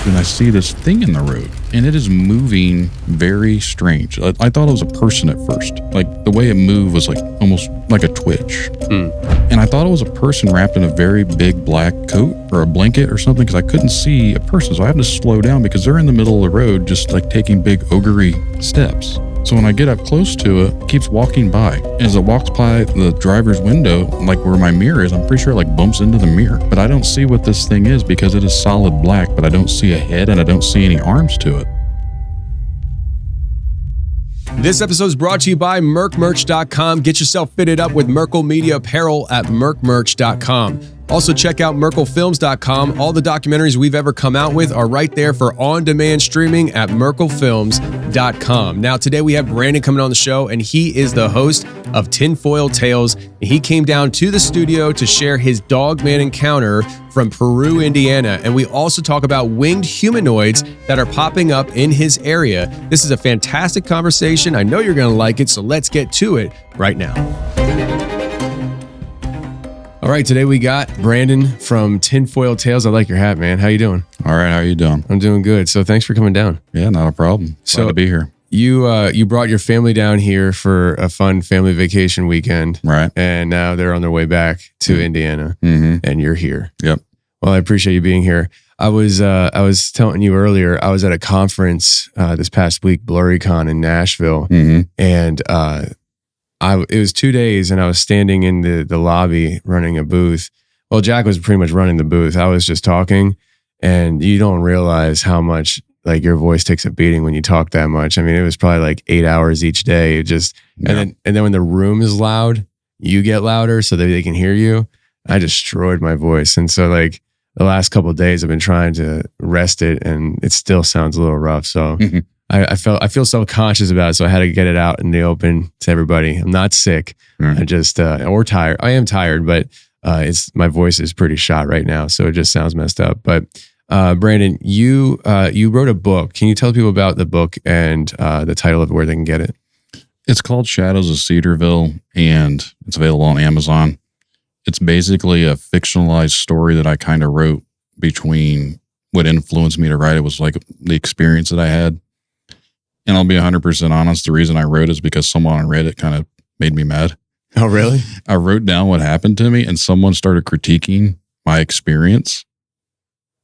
and I see this thing in the road, and it is moving very strange. I thought it was a person at first. Like the way it moved was like almost like a twitch. And I thought it was a person wrapped in a very big black coat or a blanket or something, because I couldn't see a person. So I had to slow down because they're in the middle of the road just like taking big ogre-y steps. So when I get up close to it, it keeps walking by. As it walks by the driver's window, like where my mirror is, I'm pretty sure it like bumps into the mirror. But I don't see what this thing is because it is solid black, but I don't see a head and I don't see any arms to it. This episode is brought to you by merkmerch.com. Get yourself fitted up with Merkel Media apparel at merkmerch.com. Also, check out merkelfilms.com. All the documentaries we've ever come out with are right there for on-demand streaming at merkelfilms.com. Now, today we have Brandon coming on the show, and he is the host of Tinfoil Tales. He came down to the studio to share his Dogman encounter from Peru, Indiana. And we also talk about winged humanoids that are popping up in his area. This is a fantastic conversation. I know you're going to like it, so let's get to it right now. All right, today we got Brandon from Tinfoil Tales. I like your hat, man. How you doing? All right, how are you doing? I'm doing good. So thanks for coming down. Yeah, not a problem. Glad to be here. You brought your family down here for a fun family vacation weekend. Right. And now they're on their way back to Indiana, and you're here. Yep. Well, I appreciate you being here. I was telling you earlier, I was at a conference this past week, BlurryCon in Nashville, and it was 2 days, and I was standing in the lobby running a booth. Well, Jack was pretty much running the booth. I was just talking, and you don't realize how much like your voice takes a beating when you talk that much. I mean, it was probably like 8 hours each day. And then when the room is loud, you get louder so that they can hear you. I destroyed my voice, and so like the last couple of days, I've been trying to rest it, and it still sounds a little rough. So. I feel self-conscious about it, so I had to get it out in the open to everybody. I'm not sick. I just or tired. I am tired, but my voice is pretty shot right now, so it just sounds messed up. But Brandon, you wrote a book. Can you tell people about the book and the title of where they can get it? It's called Shadows of Cedarville, and it's available on Amazon. It's basically a fictionalized story that I kind of wrote between what influenced me to write it was like the experience that I had. And I'll be 100% honest, the reason I wrote is because someone on Reddit kind of made me mad. Oh, really? I wrote down what happened to me, and someone started critiquing my experience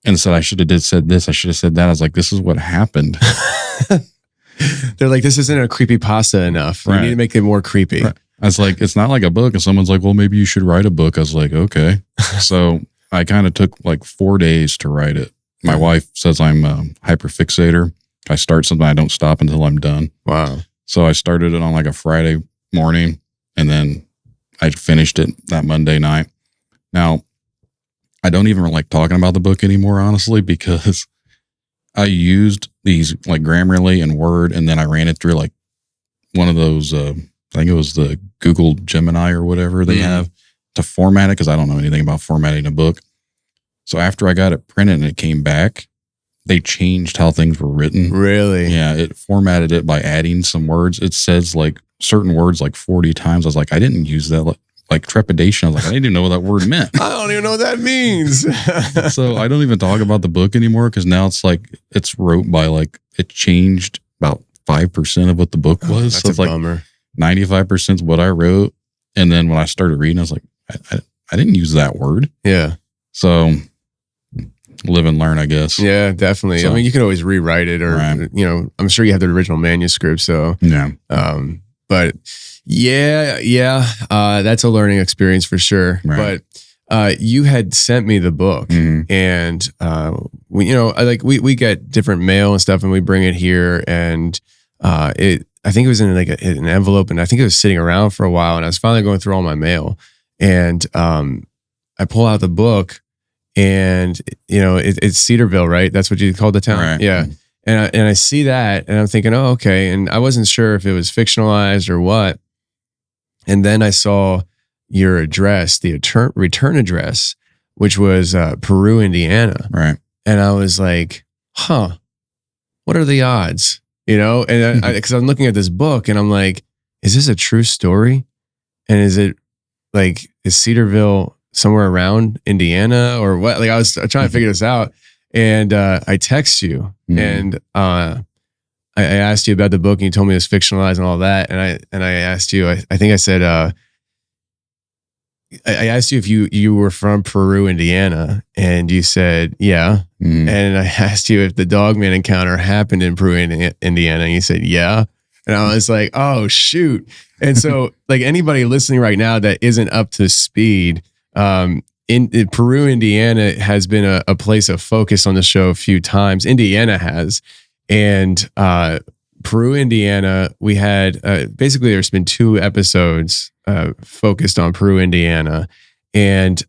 and said I should have said this, I should have said that. I was like, this is what happened. They're like, this isn't a creepypasta enough. Right. We need to make it more creepy. Right. I was like, it's not like a book. And someone's like, well, maybe you should write a book. I was like, okay. So I kind of took like 4 days to write it. My wife says I'm a hyperfixator. I start something, I don't stop until I'm done. Wow. So I started it on like a Friday morning, and then I finished it that Monday night. Now, I don't even like talking about the book anymore, honestly, because I used these like Grammarly and Word, and then I ran it through like one of those, I think it was the Google Gemini or whatever they have to format it, because I don't know anything about formatting a book. So after I got it printed and it came back, they changed how things were written. Really? Yeah, it formatted it by adding some words. It says like certain words like 40 times. I was like, I didn't use that. Like trepidation. I was like, I didn't even know what that word meant. I don't even know what that means. So I don't even talk about the book anymore, because now it's like, it's wrote by like, it changed about 5% of what the book was. That's so it's a like bummer. 95% is what I wrote. And then when I started reading, I was like, I didn't use that word. Yeah. So live and learn, I guess. Yeah, definitely. So, I mean, you can always rewrite it, or, you know, I'm sure you have the original manuscript. So, yeah. But yeah, that's a learning experience for sure. Right. But you had sent me the book, and we get different mail and stuff, and we bring it here, and I think it was in like an envelope, and I think it was sitting around for a while, and I was finally going through all my mail, and I pull out the book. And, you know, it's Cedarville, right? That's what you called the town? Right. Yeah. And I see that, and I'm thinking, oh, okay. And I wasn't sure if it was fictionalized or what. And then I saw your address, the return address, which was Peru, Indiana. Right. And I was like, huh, what are the odds? You know? And because I'm looking at this book, and I'm like, is this a true story? And is Cedarville somewhere around Indiana or what? Like, I was trying to figure this out. And I text you, and I asked you about the book, and you told me it was fictionalized and all that. And I asked you, I think I said, I asked you if you were from Peru, Indiana, and you said, yeah. And I asked you if the Dogman encounter happened in Peru, Indiana, and you said, yeah. And I was like, oh, shoot. And so like anybody listening right now that isn't up to speed, in Peru, Indiana has been a place of focus on the show a few times. Indiana has. And Peru, Indiana, we had basically there's been 2 episodes focused on Peru, Indiana. And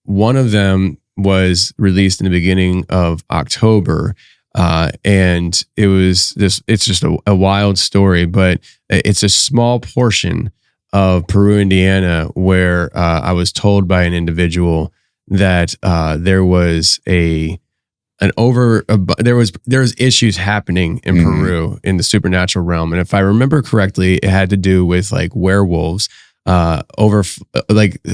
one of them was released in the beginning of October. And it's just a wild story, but it's a small portion of Peru, Indiana, where I was told by an individual that there was there was issues happening in Peru in the supernatural realm. And if I remember correctly, it had to do with like werewolves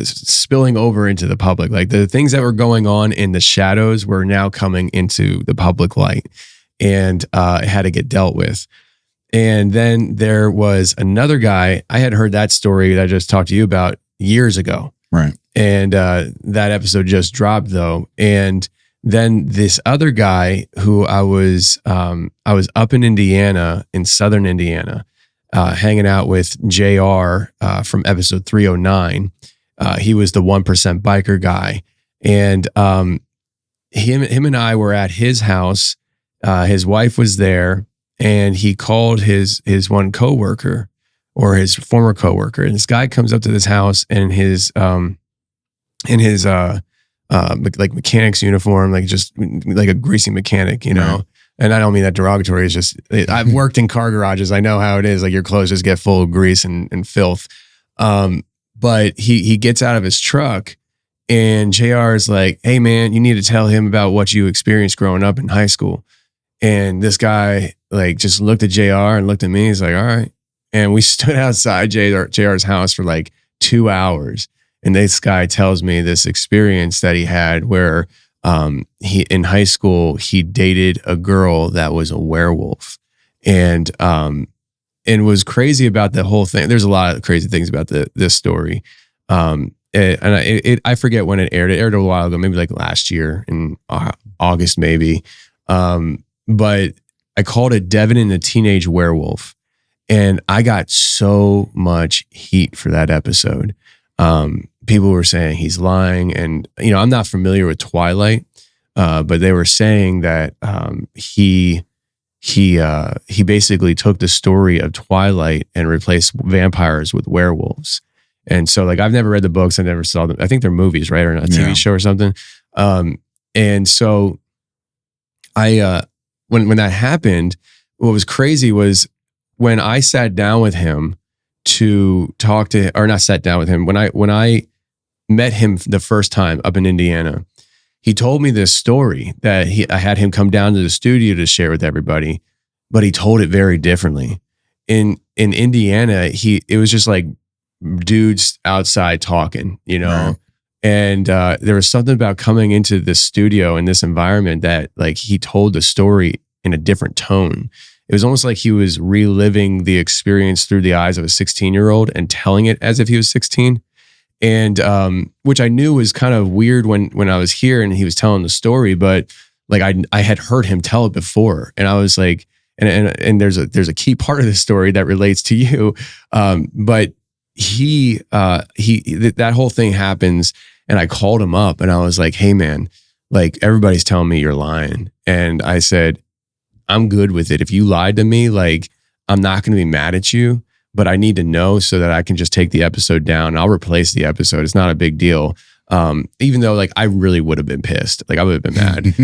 spilling over into the public. Like the things that were going on in the shadows were now coming into the public light, and it had to get dealt with. And then there was another guy. I had heard that story that I just talked to you about years ago. Right. And that episode just dropped though. And then this other guy who I was up in Indiana, in southern Indiana, hanging out with JR from episode 309. He was the 1% biker guy. And him and I were at his house. His wife was there, and he called his one coworker, or his former coworker. And this guy comes up to this house in his like mechanic's uniform, like just like a greasy mechanic, you know. Right. And I don't mean that derogatory. It's just I've worked in car garages. I know how it is. Like your clothes just get full of grease and filth. But he gets out of his truck, and JR is like, "Hey man, you need to tell him about what you experienced growing up in high school." And this guy like just looked at JR and looked at me. He's like, "All right." And we stood outside JR's house for like 2 hours. And this guy tells me this experience that he had where he in high school, he dated a girl that was a werewolf, and was crazy about the whole thing. There's a lot of crazy things about this story. I forget when it aired. It aired a while ago, maybe like last year in August, maybe. But I called it Devin and the Teenage Werewolf, and I got so much heat for that episode. People were saying he's lying, and I'm not familiar with Twilight, but they were saying that he basically took the story of Twilight and replaced vampires with werewolves. And so like I've never read the books, I never saw them. I think they're movies, right, or a TV show or something. And so I when that happened, what was crazy was when I sat down with him to talk to, or not sat down with him, when I met him the first time up in Indiana, he told me this story that I had him come down to the studio to share with everybody, but he told it very differently. In Indiana, it was just like dudes outside talking, Right. And there was something about coming into this studio in this environment that like he told the story in a different tone. It was almost like he was reliving the experience through the eyes of a 16-year-old and telling it as if he was 16. And which I knew was kind of weird when I was here and he was telling the story, but like I had heard him tell it before, and I was like, and there's a key part of the story that relates to you, but that whole thing happens, and I called him up and I was like, "Hey man, like everybody's telling me you're lying," and I said, "I'm good with it. If you lied to me, like I'm not going to be mad at you, but I need to know so that I can just take the episode down. I'll replace the episode. It's not a big deal." Even though like I really would have been pissed, like I would have been mad.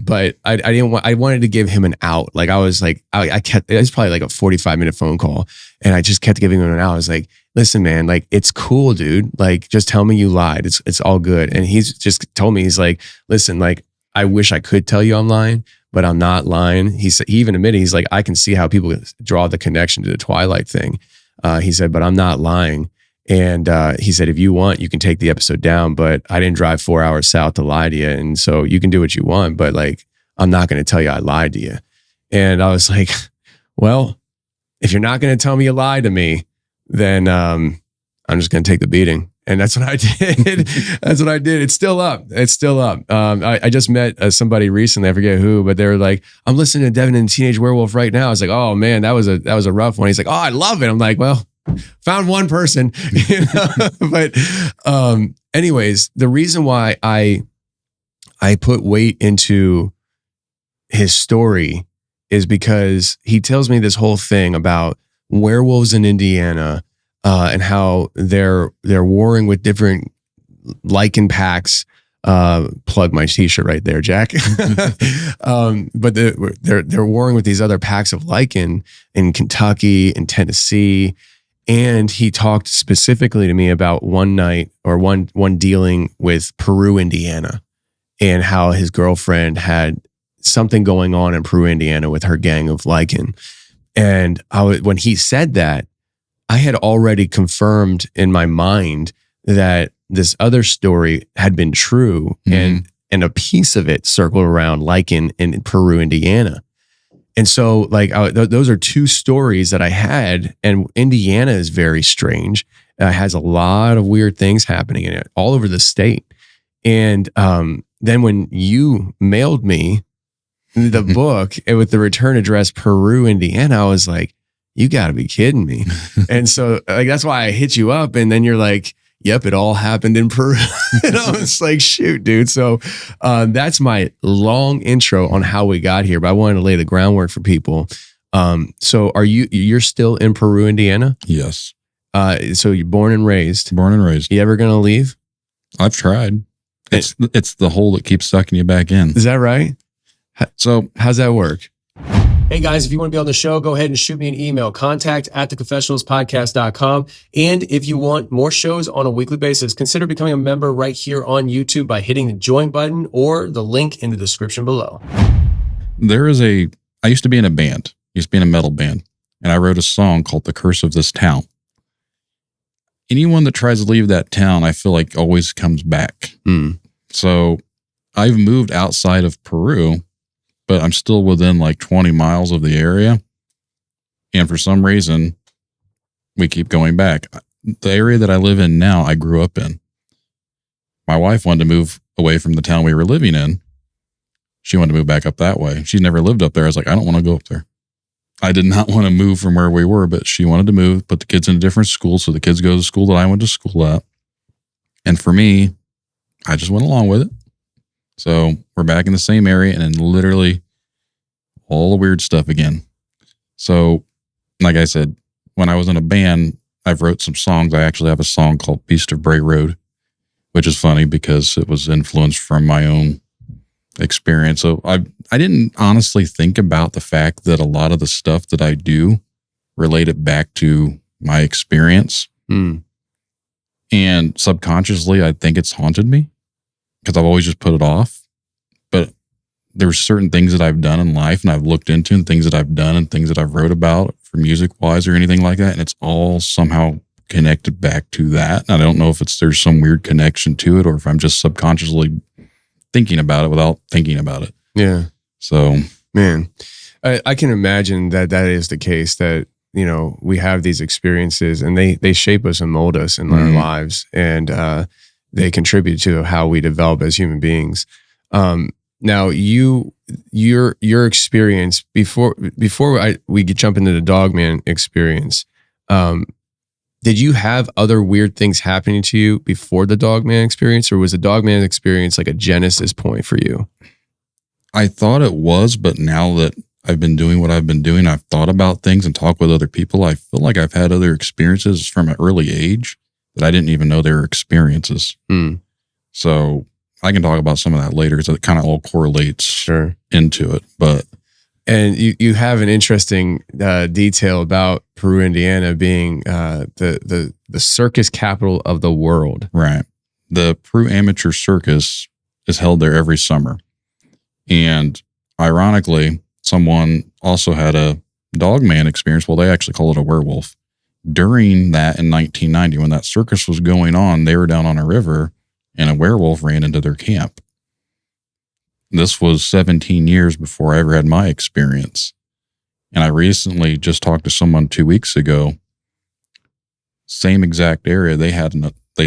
But I didn't want, I wanted to give him an out. Like I was like, I kept, it was probably like a 45-minute phone call, and I just kept giving him an out. I was like, "Listen, man, like it's cool, dude. Like just tell me you lied. It's all good." And he's just told me, he's like, "Listen, like I wish I could tell you I'm lying, but I'm not lying." He even admitted, he's like, "I can see how people draw the connection to the Twilight thing." He said, "But I'm not lying." And he said, if you want, you can take the episode down, but I didn't drive 4 hours south to lie to you. And so you can do what you want, but like, I'm not going to tell you I lied to you. And I was like, well, if you're not going to tell me you lied to me, then I'm just going to take the beating. And that's what I did. That's what I did. It's still up. It's still up. I just met somebody recently. I forget who, but they were like, "I'm listening to Devin and Teenage Werewolf right now." I was like, "Oh man, that was a rough one." He's like, "Oh, I love it." I'm like, "Well, found one person." But anyways, the reason why I put weight into his story is because he tells me this whole thing about werewolves in Indiana. And how they're warring with different lichen packs. Plug my t-shirt right there, Jack. But they're warring with these other packs of lichen in Kentucky and Tennessee. And he talked specifically to me about one night or one dealing with Peru, Indiana, and how his girlfriend had something going on in Peru, Indiana with her gang of lichen. And when he said that, I had already confirmed in my mind that this other story had been true, and a piece of it circled around lichen in Peru, Indiana. And so like those are two stories that I had, and Indiana is very strange. Has a lot of weird things happening in it all over the state. And then when you mailed me the book with the return address Peru, Indiana, I was like, you got to be kidding me. And so like, that's why I hit you up. And then you're like, yep, it all happened in Peru. And I was like, shoot, dude. So that's my long intro on how we got here. But I wanted to lay the groundwork for people. So you're still in Peru, Indiana? Yes. So you're born and raised. Born and raised. You ever going to leave? I've tried. It's the hole that keeps sucking you back in. Is that right? So how's that work? Hey guys, if you want to be on the show, go ahead and shoot me an email, contact@theconfessionalspodcast.com. And if you want more shows on a weekly basis, consider becoming a member right here on YouTube by hitting the join button or the link in the description below. I used to be in a band, in a metal band, and I wrote a song called The Curse of This Town. Anyone that tries to leave that town, I feel like always comes back. So I've moved outside of Peru, but I'm still within like 20 miles of the area. And for some reason, we keep going back. The area that I live in now, I grew up in. My wife wanted to move away from the town we were living in. She wanted to move back up that way. She's never lived up there. I was like, I don't want to go up there. I did not want to move from where we were, but she wanted to move, put the kids in a different school. So the kids go to the school that I went to school at. And for me, I just went along with it. So we're back in the same area and then literally all the weird stuff again. So like I said, when I was in a band, I've wrote some songs. I actually have a song called Beast of Bray Road, which is funny because it was influenced from my own experience. So I didn't honestly think about the fact that a lot of the stuff that I do relate it back to my experience. And subconsciously, I think it's haunted me because I've always just put it off. But there's certain things that I've done in life and I've looked into and things that I've done and things that I've wrote about for music wise or anything like that. And it's all somehow connected back to that. And I don't know if there's some weird connection to it or if I'm just subconsciously thinking about it without thinking about it. Yeah. So, man, I can imagine that is the case, that, you know, we have these experiences and they shape us and mold us in our lives, and they contribute to how we develop as human beings. Now your experience before we jump into the Dogman experience, did you have other weird things happening to you before the Dogman experience, or was the Dogman experience like a genesis point for you? I thought it was, but now that I've been doing what I've been doing, I've thought about things and talked with other people. I feel like I've had other experiences from an early age that I didn't even know they were experiences. So I can talk about some of that later because it kind of all correlates into it. And you have an interesting detail about Peru, Indiana being the circus capital of the world. Right. The Peru Amateur Circus is held there every summer. And ironically, someone also had a Dogman experience. Well, they actually call it a werewolf. during that in 1990, when that circus was going on, they were down on a river and a werewolf ran into their camp. This was 17 years before I ever had my experience. And I recently just talked to someone 2 weeks ago. Same exact area. They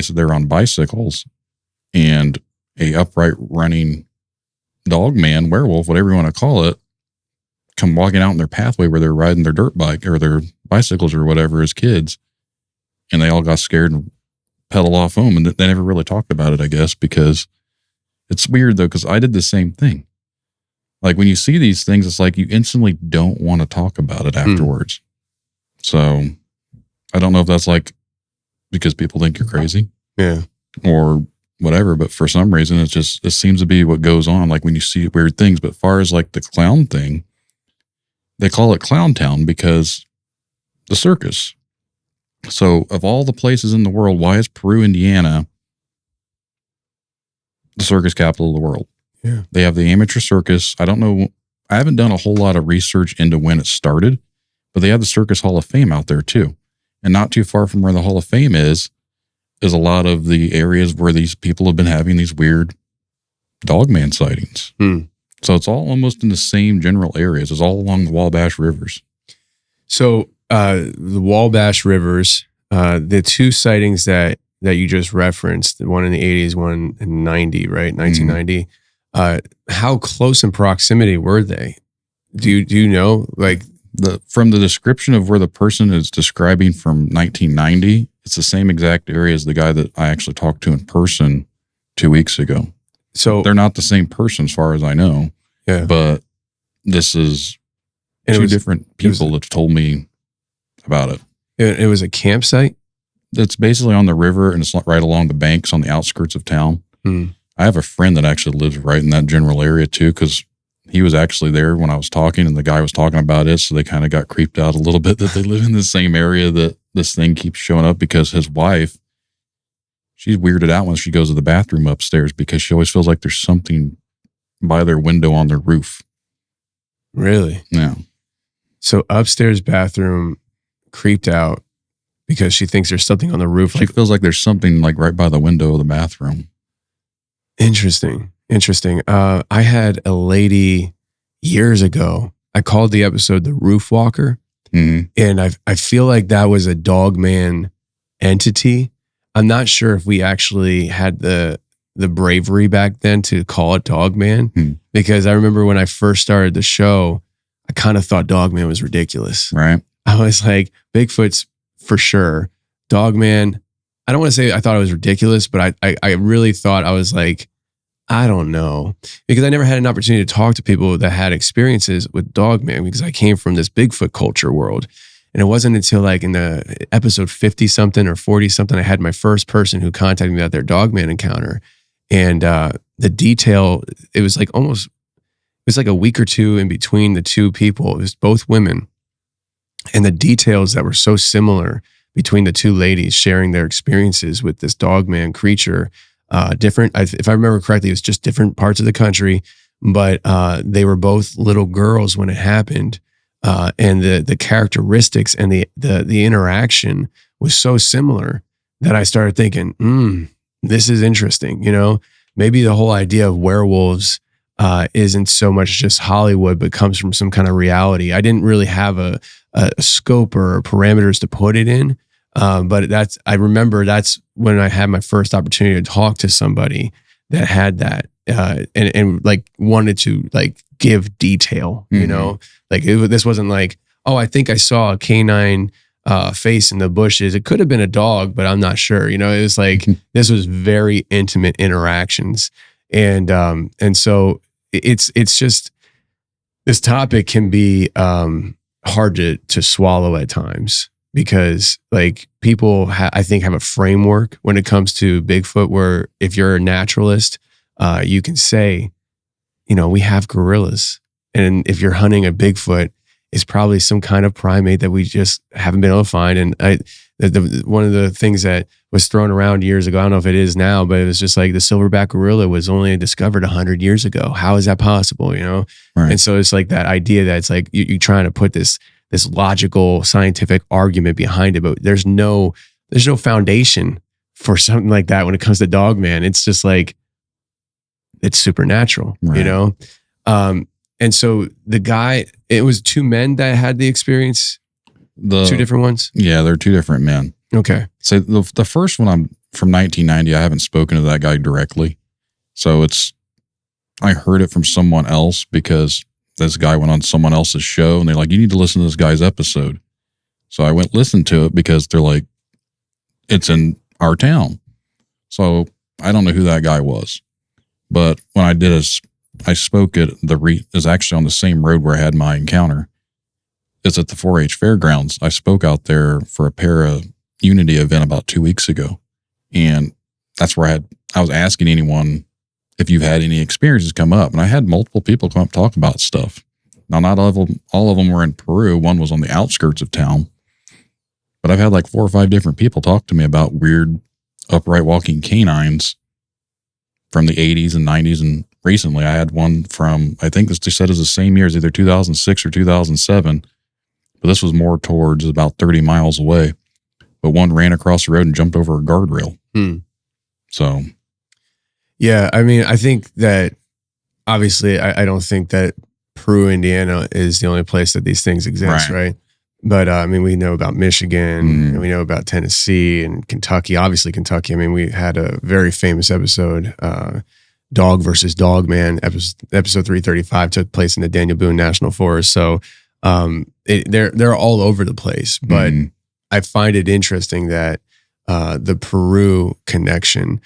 said they were on bicycles, and a upright running dogman, werewolf, whatever you want to call it, come walking out in their pathway where they're riding their dirt bike or their bicycles or whatever as kids. And they all got scared and pedaled off home. And they never really talked about it, I guess, because it's weird though, because I did the same thing. Like when you see these things, it's like you instantly don't want to talk about it afterwards. So I don't know if that's like because people think you're crazy. Yeah. Or whatever, but for some reason it seems to be what goes on, like when you see weird things. But far as like the clown thing, they call it Clown Town because the circus. So of all the places in the world, why is Peru, Indiana the circus capital of the world? Yeah. They have the amateur circus. I don't know. I haven't done a whole lot of research into when it started, but they have the Circus Hall of Fame out there too. And not too far from where the Hall of Fame is a lot of the areas where these people have been having these weird dogman sightings. So it's all almost in the same general areas. It's all along the Wabash rivers. So the Wabash rivers, the two sightings that you just referenced, the one in the 80s, one in 90, right? 1990. How close in proximity were they? Do you know? Like from the description of where the person is describing from 1990, it's the same exact area as the guy that I actually talked to in person 2 weeks ago. So they're not the same person as far as I know. Yeah. But this is two different people that told me about it. It was a campsite? It's basically on the river, and it's right along the banks on the outskirts of town. I have a friend that actually lives right in that general area too, because he was actually there when I was talking, and the guy was talking about it. So they kind of got creeped out a little bit that they live in the same area that this thing keeps showing up, because his wife, she's weirded out when she goes to the bathroom upstairs because she always feels like there's something by their window on their roof. Really? Yeah. So upstairs bathroom creeped out because she thinks there's something on the roof. She feels like there's something like right by the window of the bathroom. Interesting. I had a lady years ago. I called the episode The Roof Walker. And I feel like that was a dogman entity. I'm not sure if we actually had the bravery back then to call it dogman, because I remember when I first started the show, I kind of thought dogman was ridiculous. Right. I was like, Bigfoot's for sure. Dogman, I don't want to say I thought it was ridiculous, but I really thought, I was like, I don't know, because I never had an opportunity to talk to people that had experiences with dogman, because I came from this Bigfoot culture world. And it wasn't until like in the episode 50 something or 40 something, I had my first person who contacted me about their dogman encounter. And the detail, it was like a week or two in between the two people. It was both women. And the details that were so similar between the two ladies sharing their experiences with this dogman creature, different. If I remember correctly, it was just different parts of the country, but they were both little girls when it happened. And the characteristics and the interaction was so similar that I started thinking, this is interesting. You know, maybe the whole idea of werewolves isn't so much just Hollywood, but comes from some kind of reality. I didn't really have a scope or parameters to put it in. But I remember that's when I had my first opportunity to talk to somebody that had that, and like wanted to like give detail, you know, like this wasn't like, oh, I think I saw a canine face in the bushes. It could have been a dog, but I'm not sure. You know, it was like, this was very intimate interactions. And so it's just, this topic can be hard to swallow at times, because like people I think have a framework when it comes to Bigfoot, where if you're a naturalist, you can say, you know, we have gorillas. And if you're hunting a Bigfoot, it's probably some kind of primate that we just haven't been able to find. And one of the things that was thrown around years ago, I don't know if it is now, but it was just like the silverback gorilla was only discovered 100 years ago. How is that possible? You know? Right. And so it's like that idea that it's like you're trying to put this this logical scientific argument behind it, but there's no foundation for something like that when it comes to Dogman. It's just like, it's supernatural, Right. you know? And so the guy, it was two men that had the experience, two different ones? Yeah, they're two different men. Okay. So the first one, I'm from 1990. I haven't spoken to that guy directly. So I heard it from someone else because this guy went on someone else's show and they're like, you need to listen to this guy's episode. So I went listen to it because they're like, it's in our town. So I don't know who that guy was. But when I did I spoke at is actually on the same road where I had my encounter. It's at the 4-H fairgrounds. I spoke out there for a Para Unity event about 2 weeks ago. And that's where I was asking anyone if you've had any experiences come up. And I had multiple people come up talk about stuff. Now, not all of them were in Peru. One was on the outskirts of town. But I've had like 4 or 5 different people talk to me about weird upright walking canines from the 80s and 90s. And recently I had one from, I think they said it was the same year as either 2006 or 2007. But this was more towards about 30 miles away. But one ran across the road and jumped over a guardrail. So. Yeah, I mean, I think that obviously I don't think that Peru, Indiana is the only place that these things exist, right? But I mean, we know about Michigan, and we know about Tennessee and Kentucky. Obviously, Kentucky. I mean, we had a very famous episode, Dog versus Dogman, episode 335 took place in the Daniel Boone National Forest. So they're all over the place. But I find it interesting that the Peru connection.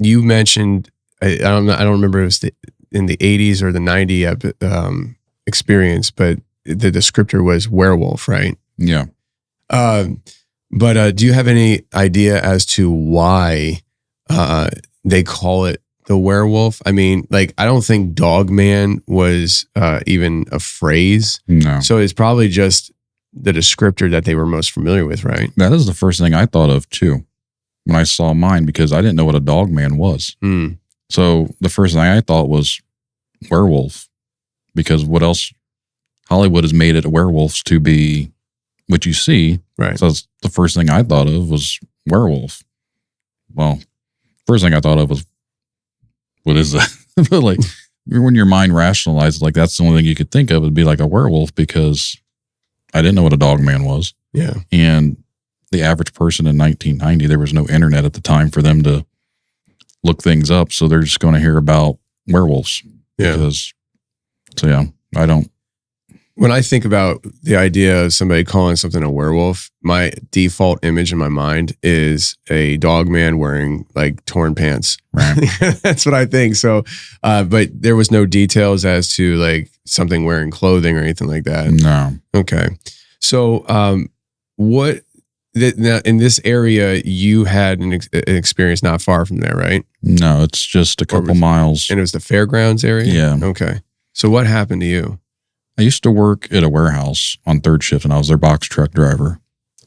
You mentioned, I don't remember if it was in the 80s or the 90 experience, but the descriptor was werewolf, right? Yeah. But do you have any idea as to why they call it the werewolf? I mean, like, I don't think Dogman was even a phrase. No. So it's probably just the descriptor that they were most familiar with, right? That is the first thing I thought of too when I saw mine, because I didn't know what a Dogman was. So the first thing I thought was werewolf, because what else? Hollywood has made it werewolves to be what you see. Right. So that's the first thing I thought of was werewolf. Well, first thing I thought of was, what is that? But like, when your mind rationalizes, like, that's the only thing you could think of would be like a werewolf, because I didn't know what a Dogman was. Yeah. And the average person in 1990, there was no internet at the time for them to look things up. So they're just going to hear about werewolves. Yeah. I don't. When I think about the idea of somebody calling something a werewolf, my default image in my mind is a dog man wearing like torn pants. Right. That's what I think. So, but there was no details as to like something wearing clothing or anything like that. No. Okay. So, now in this area, you had an experience not far from there, right? No, it's just a couple miles. And it was the fairgrounds area? Yeah. Okay. So what happened to you? I used to work at a warehouse on third shift, and I was their box truck driver.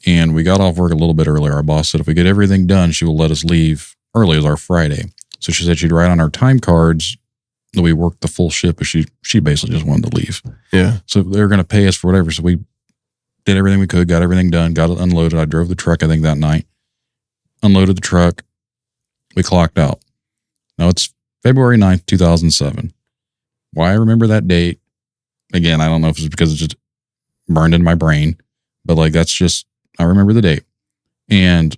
And we got off work a little bit earlier. Our boss said if we get everything done, she will let us leave early as our Friday. So she said she'd write on our time cards that we worked the full shift, but she basically just wanted to leave. Yeah. So they were going to pay us for whatever. So we did everything we could, got everything done, got it unloaded. I drove the truck, I think, that night. Unloaded the truck. We clocked out. Now it's February 9th, 2007. Why I remember that date, again, I don't know if it's because it's just burned in my brain, but like, that's just, I remember the date. And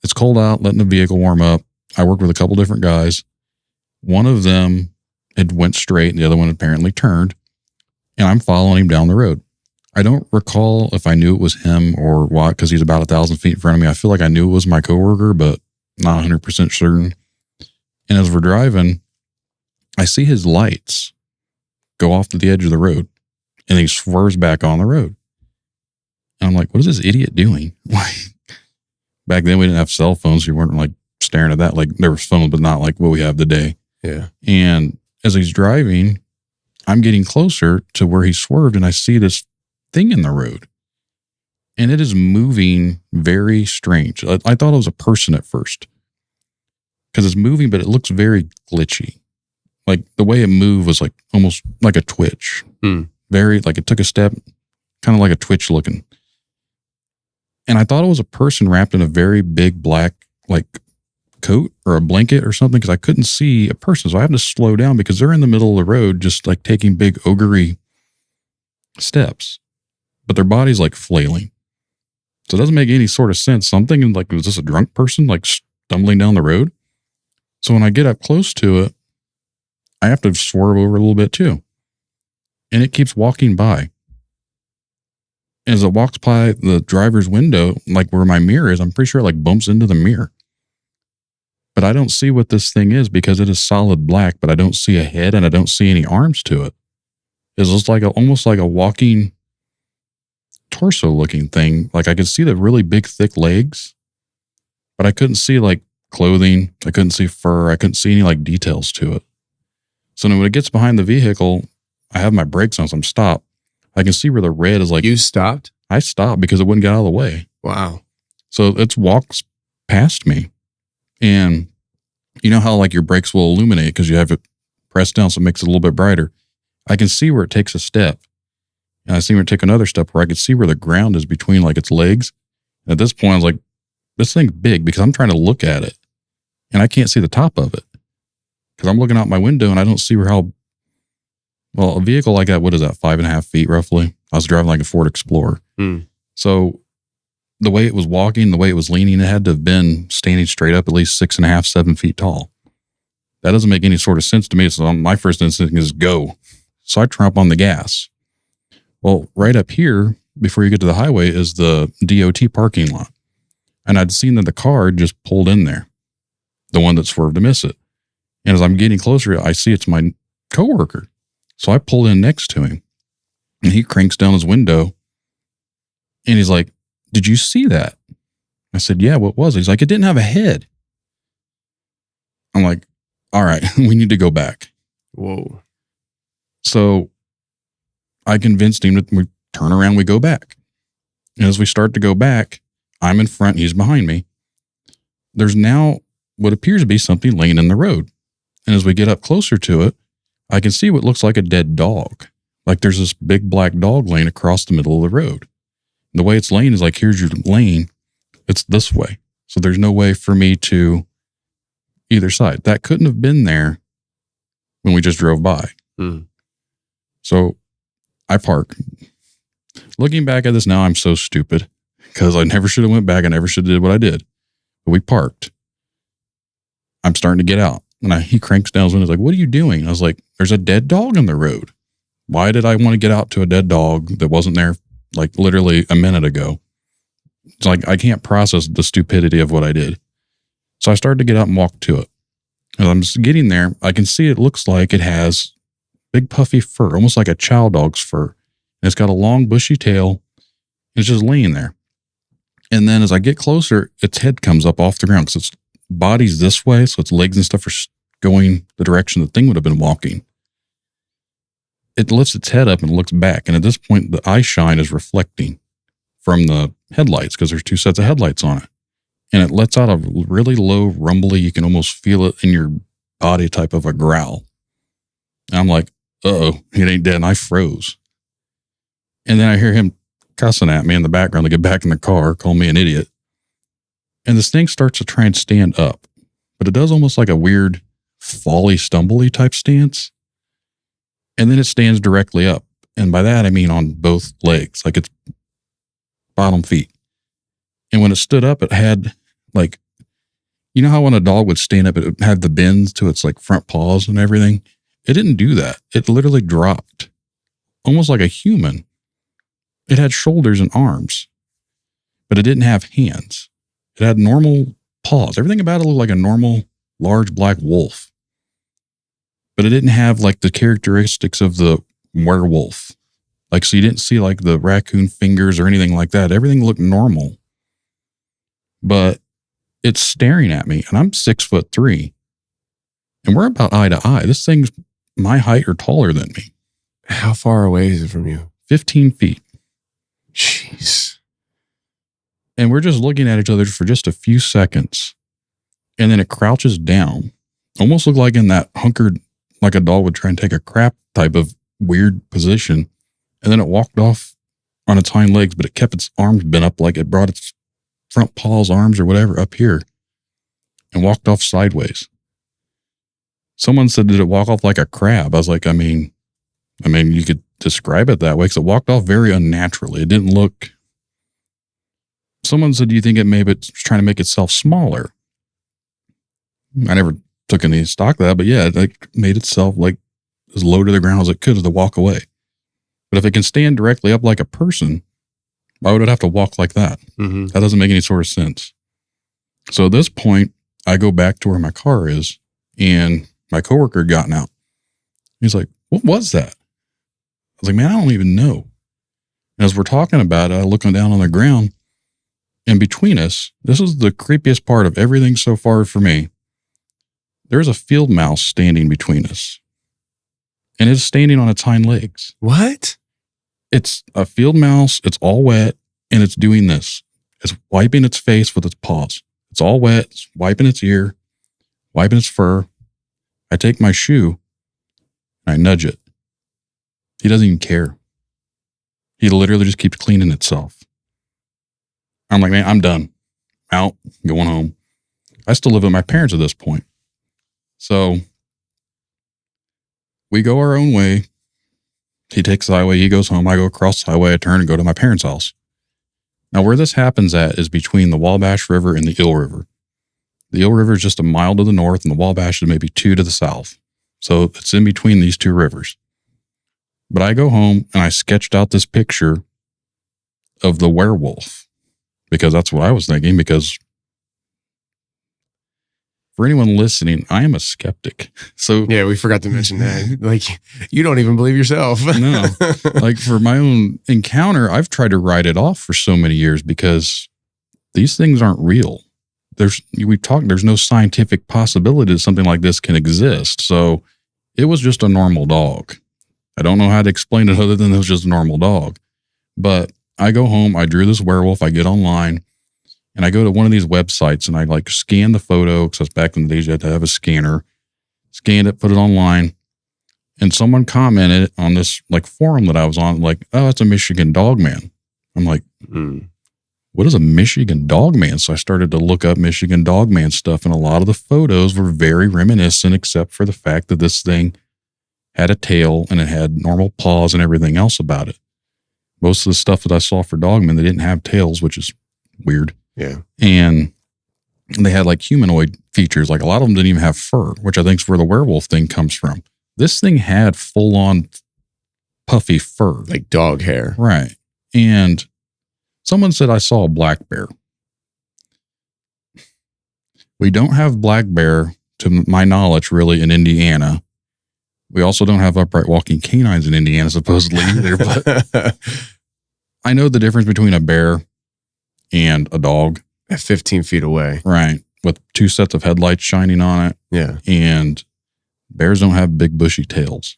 it's cold out, letting the vehicle warm up. I worked with a couple different guys. One of them had went straight and the other one apparently turned, and I'm following him down the road. I don't recall if I knew it was him or what, because he's about 1,000 feet in front of me. I feel like I knew it was my coworker, but not 100% certain. And as we're driving, I see his lights go off to the edge of the road, and he swerves back on the road. And I'm like, what is this idiot doing? Back then we didn't have cell phones. So you weren't like staring at that. Like, there was phones, but not like what we have today. Yeah. And as he's driving, I'm getting closer to where he swerved, and I see this thing in the road, and it is moving very strange. I thought it was a person at first because it's moving, but it looks very glitchy. Like the way it moved was like almost like a twitch. Very, like it took a step, kind of like a twitch looking. And I thought it was a person wrapped in a very big black, like, coat or a blanket or something, because I couldn't see a person. So I had to slow down because they're in the middle of the road, just like taking big ogre-y steps, but their body's like flailing. So it doesn't make any sort of sense. So I'm thinking, like, was this a drunk person, like, stumbling down the road? So when I get up close to it, I have to swerve over a little bit too. And it keeps walking by. As it walks by the driver's window, like where my mirror is, I'm pretty sure it like bumps into the mirror. But I don't see what this thing is because it is solid black, but I don't see a head and I don't see any arms to it. It's just like almost like a walking torso looking thing. Like I could see the really big, thick legs, but I couldn't see like clothing. I couldn't see fur. I couldn't see any like details to it. So then when it gets behind the vehicle, I have my brakes on, so I'm stopped. I can see where the red is like. You stopped? I stopped because it wouldn't get out of the way. Wow. So it walks past me. And you know how like your brakes will illuminate because you have it pressed down so it makes it a little bit brighter. I can see where it takes a step. And I see where it take another step where I could see where the ground is between like its legs. And at this point, I was like, this thing's big because I'm trying to look at it. And I can't see the top of it. Because I'm looking out my window and I don't see a vehicle like that, what is that, 5.5 feet roughly? I was driving like a Ford Explorer. So the way it was walking, the way it was leaning, it had to have been standing straight up at least 6.5, 7 feet tall. That doesn't make any sort of sense to me. So my first instinct is go. So I trump on the gas. Well, right up here, before you get to the highway, is the DOT parking lot. And I'd seen that the car just pulled in there, the one that swerved to miss it. And as I'm getting closer, I see it's my coworker. So I pull in next to him and he cranks down his window and he's like, did you see that? I said, yeah, what was it? He's like, it didn't have a head. I'm like, all right, we need to go back. Whoa. So I convinced him that we turn around, we go back. And as we start to go back, I'm in front, he's behind me. There's now what appears to be something laying in the road. And as we get up closer to it, I can see what looks like a dead dog. Like there's this big black dog laying across the middle of the road. The way it's laying is like, here's your lane. It's this way. So there's no way for me to either side. That couldn't have been there when we just drove by. So I park. Looking back at this now, I'm so stupid because I never should have went back. I never should have did what I did. But we parked. I'm starting to get out. And he cranks down his window. He's like, what are you doing? I was like, there's a dead dog on the road. Why did I want to get out to a dead dog that wasn't there like literally a minute ago? It's like, I can't process the stupidity of what I did. So I started to get out and walk to it. As I'm just getting there, I can see it looks like it has big puffy fur, almost like a chow dog's fur. And it's got a long bushy tail. It's just laying there. And then as I get closer, its head comes up off the ground because its body's this way. So its legs and stuff are going the direction the thing would have been walking. It lifts its head up and looks back. And at this point, the eye shine is reflecting from the headlights because there's two sets of headlights on it. And it lets out a really low, rumbly, you can almost feel it in your body type of a growl. And I'm like, uh-oh, it ain't dead. And I froze. And then I hear him cussing at me in the background to get back in the car, call me an idiot. And this thing starts to try and stand up. But it does almost like a weird folly, stumbly type stance. And then it stands directly up. And by that, I mean on both legs, like its bottom feet. And when it stood up, it had like, you know how when a dog would stand up, it had the bends to its like front paws and everything. It didn't do that. It literally dropped almost like a human. It had shoulders and arms, but it didn't have hands. It had normal paws. Everything about it looked like a normal, large black wolf. But it didn't have like the characteristics of the werewolf. Like, so you didn't see like the raccoon fingers or anything like that. Everything looked normal. But it's staring at me and I'm 6'3". And we're about eye to eye. This thing's my height or taller than me. How far away is it from you? 15 feet. Jeez. And we're just looking at each other for just a few seconds. And then it crouches down. Almost looked like in that hunkered, like a dog would try and take a crap type of weird position. And then it walked off on its hind legs, but it kept its arms bent up, like it brought its front paws, arms, or whatever up here and walked off sideways. Someone said, did it walk off like a crab? I was like, I mean, you could describe it that way because it walked off very unnaturally. It didn't look. Someone said, do you think it's trying to make itself smaller? I never took any stock of that, but yeah, it like made itself like as low to the ground as it could to walk away. But if it can stand directly up like a person, why would it have to walk like that? Mm-hmm. That doesn't make any sort of sense. So at this point, I go back to where my car is, and my coworker had gotten out. He's like, what was that? I was like, man, I don't even know. And as we're talking about it, I look down on the ground, and between us, this is the creepiest part of everything so far for me. There's a field mouse standing between us, and it's standing on its hind legs. What? It's a field mouse. It's all wet, and it's doing this. It's wiping its face with its paws. It's all wet. It's wiping its ear, wiping its fur. I take my shoe, and I nudge it. He doesn't even care. He literally just keeps cleaning itself. I'm like, man, I'm done. Out, going home. I still live with my parents at this point. So we go our own way. He takes the highway. He goes home. I go across the highway. I turn and go to my parents' house. Now, where this happens at is between the Wabash River and the Eel River. The Eel River is just a mile to the north, and the Wabash is maybe 2 to the south. So it's in between these two rivers. But I go home, and I sketched out this picture of the werewolf, because that's what I was thinking, because for anyone listening, I am a skeptic. So yeah, we forgot to mention that. Like, you don't even believe yourself. No, like for my own encounter, I've tried to write it off for so many years because these things aren't real. There's no scientific possibility that something like this can exist. So it was just a normal dog. I don't know how to explain it other than it was just a normal dog. But I go home, I drew this werewolf, I get online, and I go to one of these websites and I like scan the photo, because back in the days you had to have a scanner. Scanned it, put it online, and someone commented on this like forum that I was on, like, oh, it's a Michigan Dogman. I'm like, what is a Michigan Dogman? So I started to look up Michigan Dogman stuff, and a lot of the photos were very reminiscent, except for the fact that this thing had a tail and it had normal paws and everything else about it. Most of the stuff that I saw for Dogman, they didn't have tails, which is weird. Yeah. And they had like humanoid features. Like a lot of them didn't even have fur, which I think is where the werewolf thing comes from. This thing had full on puffy fur. Like dog hair. Right. And someone said I saw a black bear. We don't have black bear, to my knowledge, really, in Indiana. We also don't have upright walking canines in Indiana, supposedly, either. But I know the difference between a bear and a dog. At 15 feet away. Right. With 2 sets of headlights shining on it. Yeah. And bears don't have big bushy tails.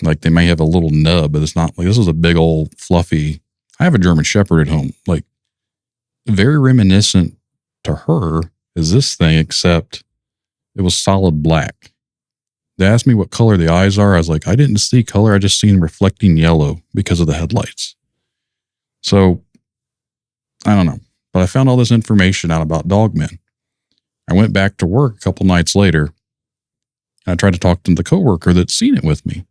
Like they may have a little nub, but it's not like this is a big old fluffy. I have a German Shepherd at home. Like very reminiscent to her is this thing, except it was solid black. They asked me what color the eyes are. I was like, I didn't see color. I just seen reflecting yellow because of the headlights. So I don't know. But I found all this information out about dogmen. I went back to work a couple nights later, and I tried to talk to the coworker that's seen it with me.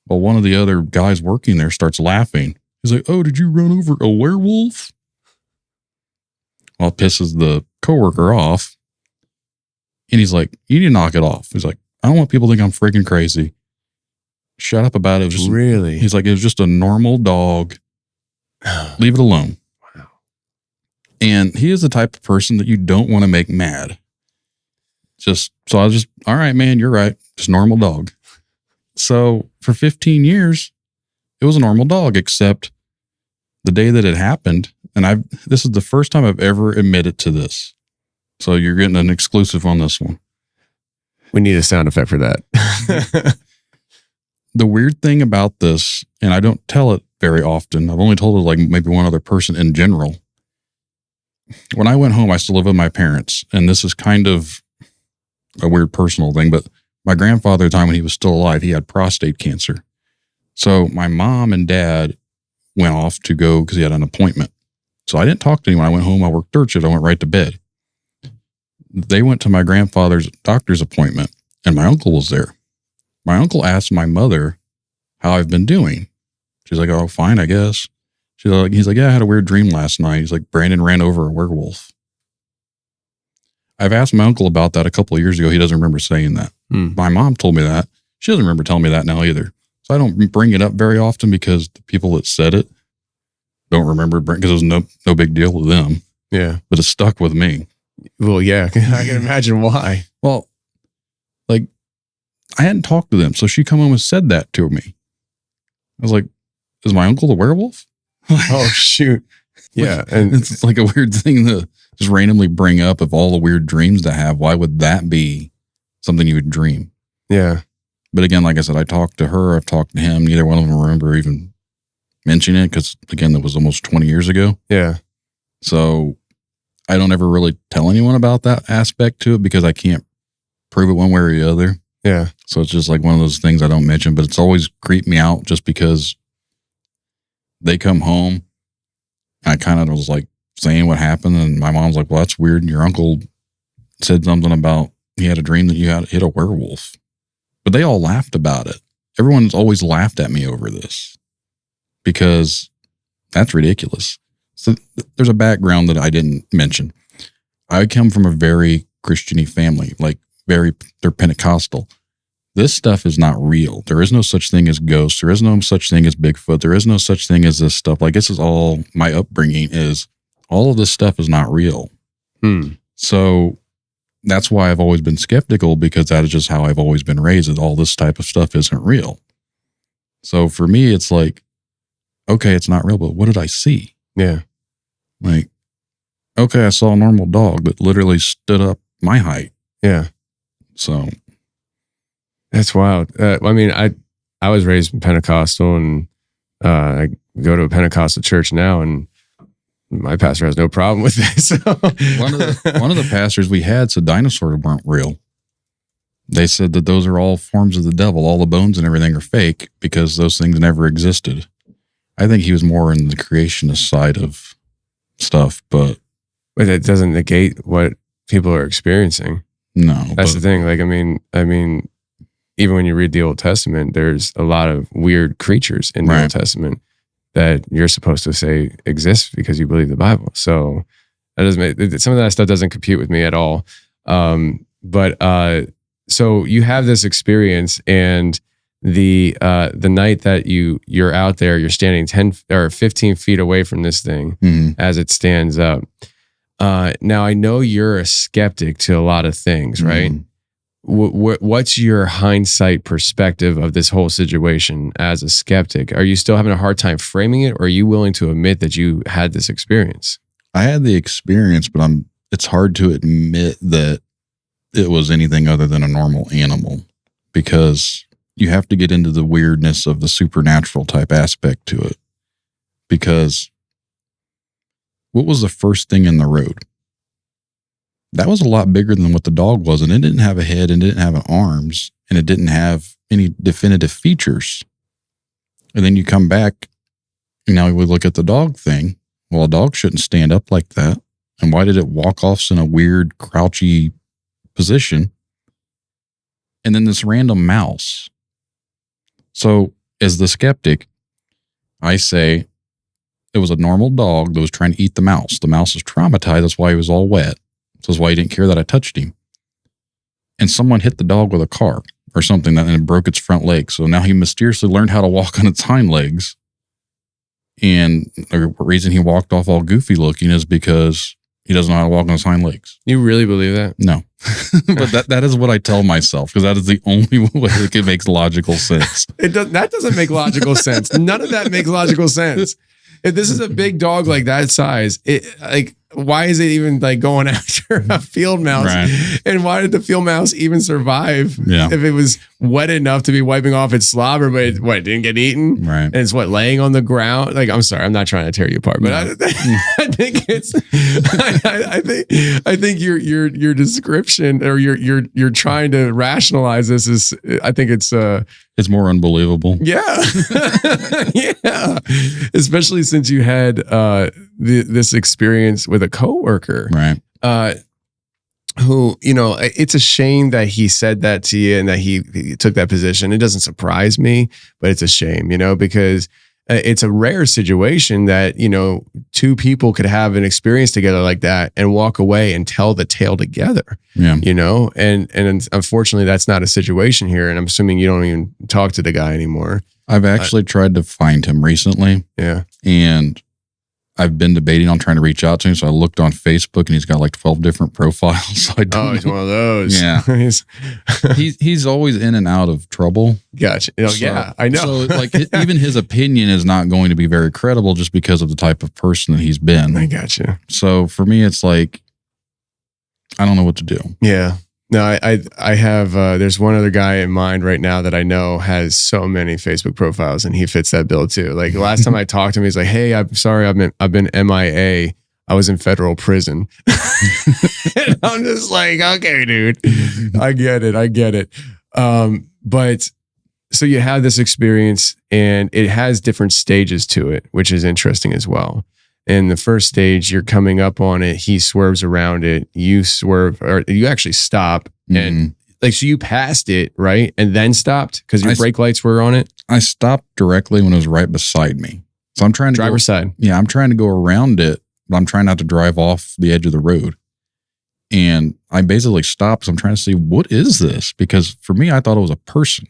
Well, one of the other guys working there starts laughing. He's like, oh, did you run over a werewolf? Well, it pisses the coworker off. And he's like, you need to knock it off. He's like, I don't want people to think I'm freaking crazy. Shut up about it. It was just, really? He's like, it was just a normal dog. Leave it alone. Wow. And he is the type of person that you don't want to make mad. So I was just, all right, man, you're right. Just normal dog. So for 15 years, it was a normal dog, except the day that it happened. And this is the first time I've ever admitted to this. So you're getting an exclusive on this one. We need a sound effect for that. The weird thing about this, and I don't tell it very often. I've only told it like maybe one other person in general. When I went home, I still live with my parents. And this is kind of a weird personal thing, but my grandfather, at the time when he was still alive, he had prostate cancer. So my mom and dad went off to go because he had an appointment. So I didn't talk to anyone. I went home. I worked third shift. I went right to bed. They went to my grandfather's doctor's appointment, and my uncle was there. My uncle asked my mother how I've been doing. She's like, "Oh, fine, I guess." He's like, "Yeah, I had a weird dream last night." He's like, "Brandon ran over a werewolf." I've asked my uncle about that a couple of years ago. He doesn't remember saying that. My mom told me that. She doesn't remember telling me that now either. So I don't bring it up very often because the people that said it don't remember, because it was no big deal with them. Yeah. But it stuck with me. Well, yeah, I can imagine why. Well, like, I hadn't talked to them. So she come home and said that to me. I was like, "Is my uncle the werewolf?" Oh, shoot. Yeah. And it's like a weird thing to just randomly bring up of all the weird dreams to have. Why would that be something you would dream? Yeah. But again, like I said, I talked to her. I've talked to him. Neither one of them remember even mentioning it because, again, that was almost 20 years ago. Yeah. So I don't ever really tell anyone about that aspect to it because I can't prove it one way or the other. Yeah. So it's just like one of those things I don't mention, but it's always creeped me out just because they come home and I kind of was like saying what happened. And my mom's like, "Well, that's weird. Your uncle said something about he had a dream that you had hit a werewolf." But they all laughed about it. Everyone's always laughed at me over this because that's ridiculous. So there's a background that I didn't mention. I come from a very Christian-y family, like they're Pentecostal. This stuff is not real. There is no such thing as ghosts. There is no such thing as Bigfoot. There is no such thing as this stuff. Like, this is all my upbringing is. All of this stuff is not real. So that's why I've always been skeptical, because that is just how I've always been raised, that all this type of stuff isn't real. So for me, it's like, okay, it's not real, but what did I see? Yeah. Like, okay, I saw a normal dog that literally stood up my height. Yeah. So that's wild. I mean, I was raised in Pentecostal, and I go to a Pentecostal church now, and my pastor has no problem with this. one of the pastors we had said dinosaurs weren't real. They said that those are all forms of the devil. All the bones and everything are fake because those things never existed. I think he was more in the creationist side of stuff, but it doesn't negate what people are experiencing. No, that's the thing. Like, I mean, even when you read the Old Testament, there's a lot of weird creatures in the Old Testament that you're supposed to say exist because you believe the Bible. So that doesn't some of that stuff doesn't compute with me at all. So you have this experience, and the night that you're out there, you're standing 10 or 15 feet away from this thing as it stands up. Now I know you're a skeptic to a lot of things, right? What's your hindsight perspective of this whole situation as a skeptic? Are you still having a hard time framing it, or are you willing to admit that you had this experience? I had the experience, but it's hard to admit that it was anything other than a normal animal, because you have to get into the weirdness of the supernatural type aspect to it. Because what was the first thing in the road? That was a lot bigger than what the dog was, and it didn't have a head, and it didn't have arms, and it didn't have any definitive features. And then you come back, and now we look at the dog thing. Well, a dog shouldn't stand up like that. And why did it walk off in a weird, crouchy position? And then this random mouse. So as the skeptic, I say it was a normal dog that was trying to eat the mouse. The mouse is traumatized. That's why he was all wet. So that's why he didn't care that I touched him. And someone hit the dog with a car or something, and it broke its front leg. So now he mysteriously learned how to walk on its hind legs. And the reason he walked off all goofy looking is because he doesn't know how to walk on his hind legs. You really believe that? No. But that is what I tell myself, because that is the only way that it makes logical sense. That doesn't make logical sense. None of that makes logical sense. If this is a big dog like that size, why is it even like going after a field mouse? Right. And why did the field mouse even survive if it was wet enough to be wiping off its slobber, but it didn't get eaten? Right. And it's laying on the ground. Like, I'm sorry, I'm not trying to tear you apart, but I think it's I think your description, or you're trying to rationalize this, is, I think it's It's more unbelievable. Yeah. Yeah. Especially since you had this experience with a coworker. Right. Who, it's a shame that he said that to you and that he took that position. It doesn't surprise me, but it's a shame, because it's a rare situation that, two people could have an experience together like that and walk away and tell the tale together. Yeah. And unfortunately that's not a situation here. And I'm assuming you don't even talk to the guy anymore. I've actually tried to find him recently. Yeah. And I've been debating on trying to reach out to him. So I looked on Facebook and he's got like 12 different profiles. So I don't he's one of those. Yeah. he's always in and out of trouble. Gotcha. Yeah, I know. So like even his opinion is not going to be very credible just because of the type of person that he's been. I gotcha. So for me, it's like, I don't know what to do. Yeah. No, I have, there's one other guy in mind right now that I know has so many Facebook profiles and he fits that bill too. Like the last time I talked to him, he's like, hey, I'm sorry, I've been MIA. I was in federal prison. And I'm just like, okay, dude, I get it. But so you have this experience and it has different stages to it, which is interesting as well. In the first stage, you're coming up on it. He swerves around it. You swerve, or you actually stop. And so you passed it, right? And then stopped because your brake lights were on it? I stopped directly when it was right beside me. So I'm trying to driver's side. Yeah, I'm trying to go around it, but I'm trying not to drive off the edge of the road. And I basically stopped. So I'm trying to see, what is this? Because for me, I thought it was a person.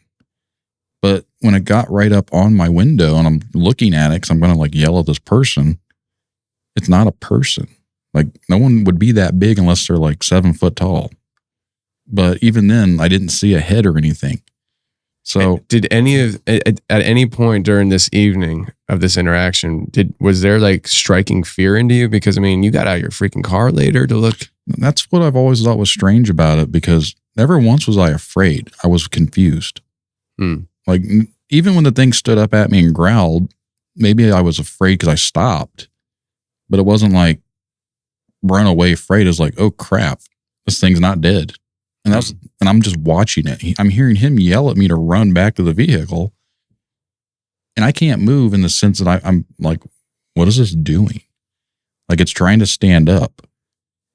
But when it got right up on my window and I'm looking at it, because I'm going to like yell at this person, it's not a person. Like no one would be that big unless they're like 7 foot tall. But even then, I didn't see a head or anything. So did at any point during this evening of this interaction, was there like striking fear into you? Because I mean, you got out of your freaking car later to look. That's what I've always thought was strange about it, because never once was I afraid. I was confused. Like even when the thing stood up at me and growled, maybe I was afraid because I stopped. But it wasn't like run away afraid. It was like, oh crap, this thing's not dead. And I'm just watching it. I'm hearing him yell at me to run back to the vehicle. And I can't move in the sense that I'm like, what is this doing? Like it's trying to stand up.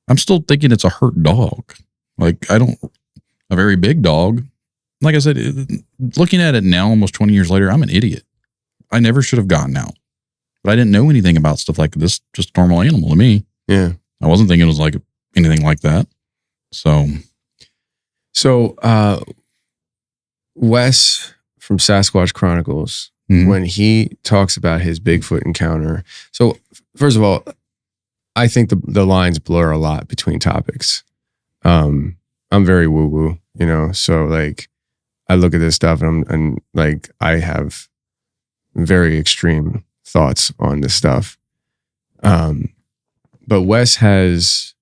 I'm still thinking it's a hurt dog. Like a very big dog. Like I said, looking at it now, almost 20 years later, I'm an idiot. I never should have gotten out. But I didn't know anything about stuff like this, just normal animal to me. Yeah. I wasn't thinking it was like anything like that. So Wes from Sasquatch Chronicles, when he talks about his Bigfoot encounter. So first of all, I think the lines blur a lot between topics. I'm very woo-woo, so like I look at this stuff and like I have very extreme thoughts on this stuff. But Wes has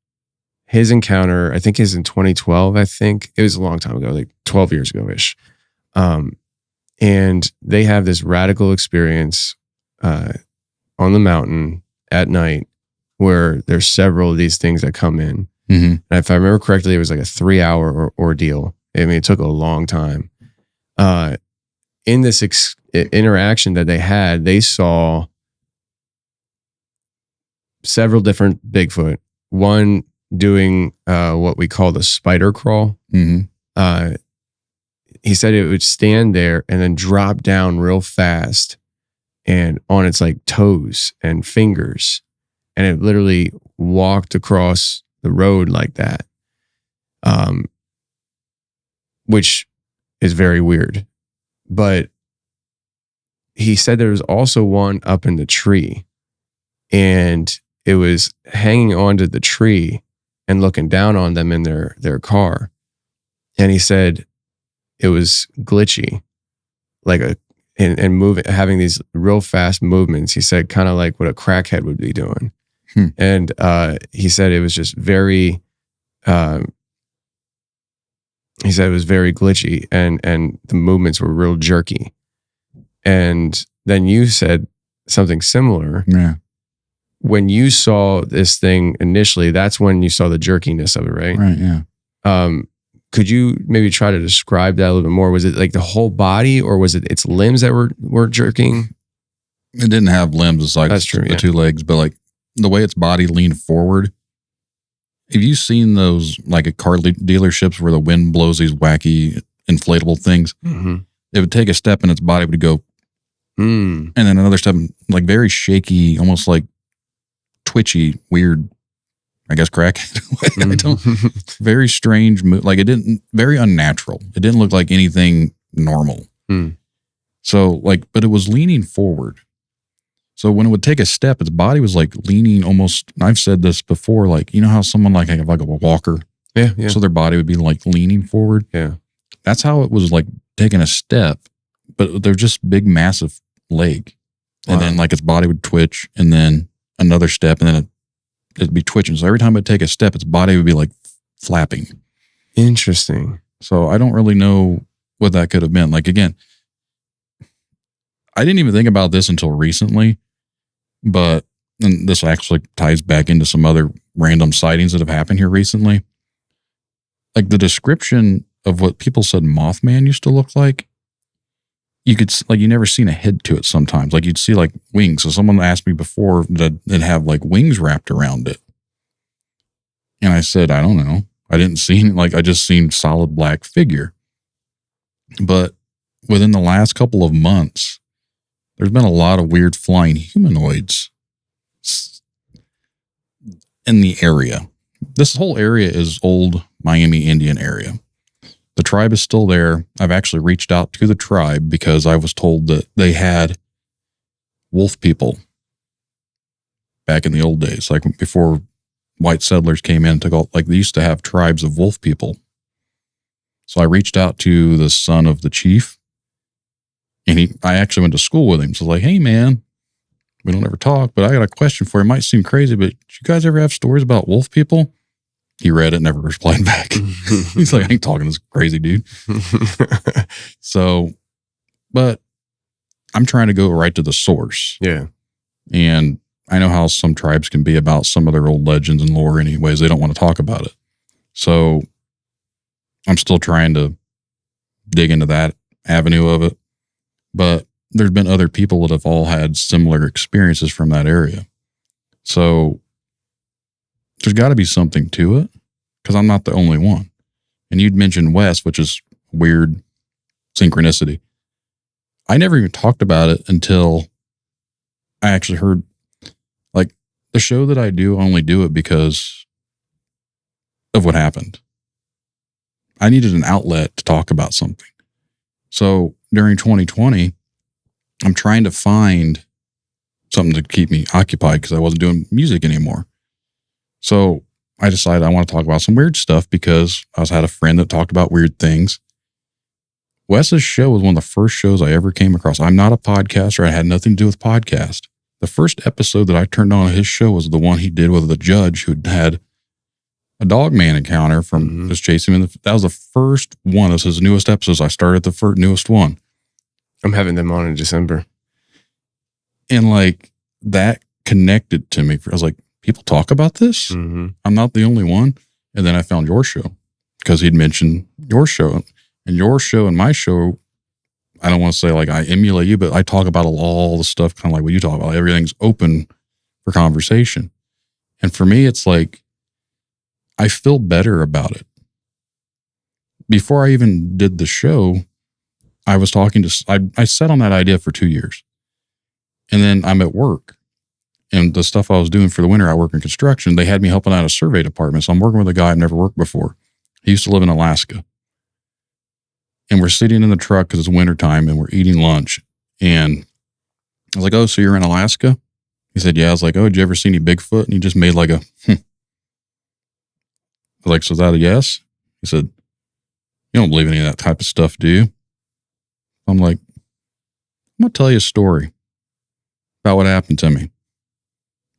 his encounter, I think is in 2012, I think. It was a long time ago, like 12 years ago-ish. And they have this radical experience on the mountain at night where there's several of these things that come in. And if I remember correctly, it was like a 3-hour ordeal. I mean, it took a long time. In this interaction that they had, they saw several different Bigfoot. One doing what we call the spider crawl. He said it would stand there and then drop down real fast and on its like toes and fingers. And it literally walked across the road like that. Which is very weird. But he said there was also one up in the tree and it was hanging onto the tree and looking down on them in their car. And he said it was glitchy, like and moving, having these real fast movements. He said kind of like what a crackhead would be doing. And he said it was just very, he said it was very glitchy and the movements were real jerky. And then you said something similar. Yeah. When you saw this thing initially, that's when you saw the jerkiness of it, right? Right, yeah. Could you maybe try to describe that a little bit more? Was it like the whole body, or was it its limbs that were jerking? It didn't have limbs. It's like That's true, the two legs, but like the way its body leaned forward. Have you seen those like at car dealerships where the wind blows these wacky inflatable things? Mm-hmm. It would take a step and its body would go, and then another step, like very shaky, almost like twitchy, weird, I guess crackhead. I don't. Very strange, like it didn't, very unnatural. It didn't look like anything normal. So like, but it was leaning forward. So when it would take a step, its body was like leaning almost, I've said this before, like, you know how someone like a walker? Yeah. So their body would be like leaning forward. Yeah. That's how it was like taking a step, but they're just big, massive leg. And then like its body would twitch and then another step and then it'd be twitching. So every time it'd take a step, its body would be like flapping. Interesting. So I don't really know what that could have been. Like, again, I didn't even think about this until recently, but and this actually ties back into some other random sightings that have happened here recently. Like the description of what people said Mothman used to look like, you could, like, you never seen a head to it sometimes. Like you'd see like wings. So someone asked me before that it'd have like wings wrapped around it. And I said, I don't know. I didn't see, like, I just seen solid black figure. But within the last couple of months, there's been a lot of weird flying humanoids in the area. This whole area is old Miami Indian area. The tribe is still there. I've actually reached out to the tribe because I was told that they had wolf people back in the old days, like before white settlers came in and took all, like they used to have tribes of wolf people. So I reached out to the son of the chief, and I actually went to school with him. So I was like, hey man, we don't ever talk, but I got a question for you. It might seem crazy, but do you guys ever have stories about wolf people? He read it, never replied back. He's like, I ain't talking to this crazy dude. So, but I'm trying to go right to the source. Yeah. And I know how some tribes can be about some of their old legends and lore anyways. They don't want to talk about it. So I'm still trying to dig into that avenue of it. But there's been other people that have all had similar experiences from that area. So there's got to be something to it because I'm not the only one. And you'd mentioned Wes, which is weird synchronicity. I never even talked about it until I actually heard, like, the show that I do, I only do it because of what happened. I needed an outlet to talk about something. So during 2020, I'm trying to find something to keep me occupied because I wasn't doing music anymore. So I decided I want to talk about some weird stuff because I had a friend that talked about weird things. Wes's show was one of the first shows I ever came across. I'm not a podcaster. I had nothing to do with podcast. The first episode that I turned on his show was the one he did with the judge who had a Dogman encounter from just chasing him. That was the first one of his newest episodes. I started the newest one. I'm having them on in December. And like that connected to me. I was like, people talk about this? I'm not the only one. And then I found your show because he'd mentioned your show. And your show and my show, I don't want to say like I emulate you, but I talk about all the stuff kind of like what you talk about. Everything's open for conversation. And for me, it's like, I feel better about it. Before I even did the show, I was talking to, I sat on that idea for 2 years. And then I'm at work. And the stuff I was doing for the winter, I work in construction. They had me helping out a survey department. So I'm working with a guy I've never worked before. He used to live in Alaska. And we're sitting in the truck because it's wintertime and we're eating lunch. And I was like, oh, so you're in Alaska? He said, yeah. I was like, oh, did you ever see any Bigfoot? And he just made like a, I was like, so is that a yes? He said, you don't believe any of that type of stuff, do you? I'm like, I'm going to tell you a story about what happened to me.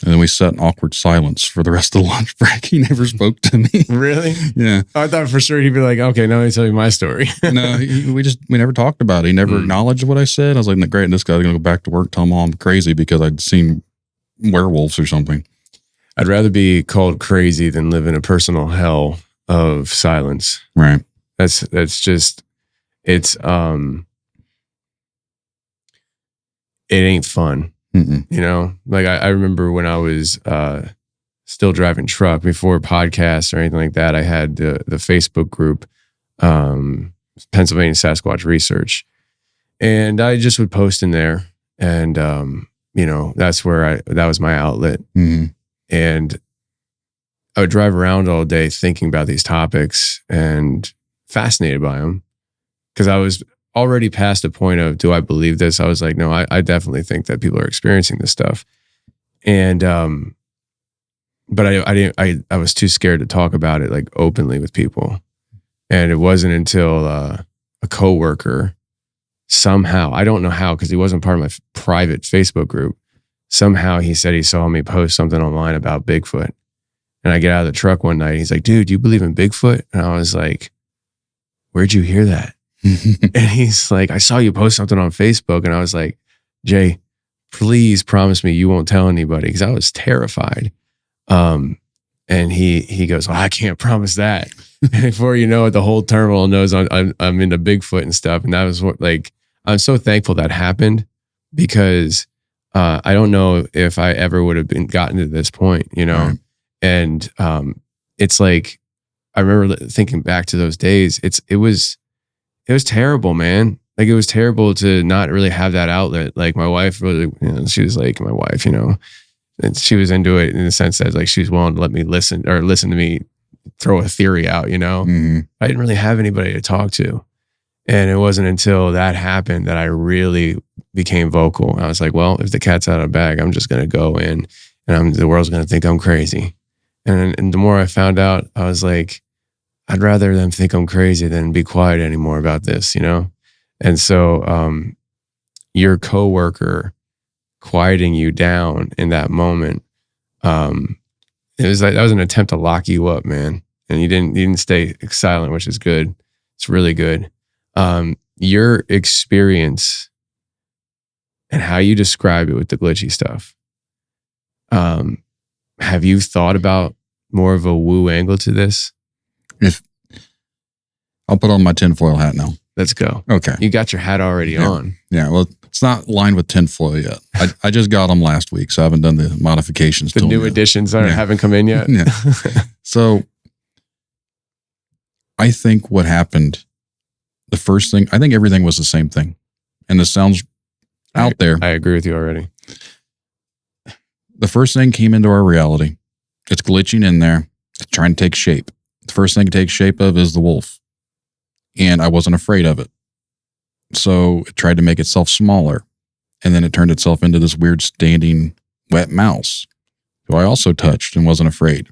And then we sat in awkward silence for the rest of the lunch break. He never spoke to me. Really? Yeah. I thought for sure he'd be like, okay, now let me tell you my story. No, we never talked about it. He never acknowledged what I said. I was like, great, this guy's going to go back to work, tell him I'm crazy because I'd seen werewolves or something. I'd rather be called crazy than live in a personal hell of silence. Right. That's just, it's, it ain't fun. Mm-mm. You know, like I remember when I was still driving truck before podcasts or anything like that, I had the Facebook group, Pennsylvania Sasquatch Research. And I just would post in there. And, you know, that's where that was my outlet. Mm-hmm. And I would drive around all day thinking about these topics and fascinated by them. Because I was already past the point of, do I believe this? I was like, no, I definitely think that people are experiencing this stuff. And, but I was too scared to talk about it like openly with people. And it wasn't until a coworker somehow, I don't know how, because he wasn't part of my private Facebook group. Somehow he said he saw me post something online about Bigfoot. And I get out of the truck one night. He's like, dude, do you believe in Bigfoot? And I was like, where'd you hear that? And he's like, I saw you post something on Facebook. And I was like, Jay, please promise me you won't tell anybody, because I was terrified. And he goes, well, I can't promise that. And before you know it, the whole terminal knows I'm into Bigfoot and stuff. And that was what, like, I'm so thankful that happened, because I don't know if I ever would have gotten to this point, you know? Right. And it's like, I remember thinking back to those days. It was terrible, man. Like, it was terrible to not really have that outlet. Like, my wife really, you know, she was like my wife, you know, and she was into it in the sense that, like, she was willing to let me listen to me throw a theory out, you know. Mm-hmm. I didn't really have anybody to talk to. And it wasn't until that happened that I really became vocal. I was like, well, if the cat's out of the bag, I'm just going to go in, and the world's going to think I'm crazy. And the more I found out, I was like, I'd rather them think I'm crazy than be quiet anymore about this, you know? And so your coworker quieting you down in that moment, it was like, that was an attempt to lock you up, man. And you didn't stay silent, which is good. It's really good. Your experience and how you describe it with the glitchy stuff, have you thought about more of a woo angle to this? I'll put on my tinfoil hat now. Let's go. Okay. You got your hat already on. Yeah, well, it's not lined with tinfoil yet. I just got them last week, so I haven't done the modifications. The new additions haven't come in yet? Yeah. So I think what happened, the first thing, I think everything was the same thing. And this sounds out there. I agree with you already. The first thing came into our reality. It's glitching in there. It's trying to take shape. The first thing it takes shape of is the wolf. And I wasn't afraid of it. So it tried to make itself smaller. And then it turned itself into this weird standing wet mouse, who I also touched and wasn't afraid.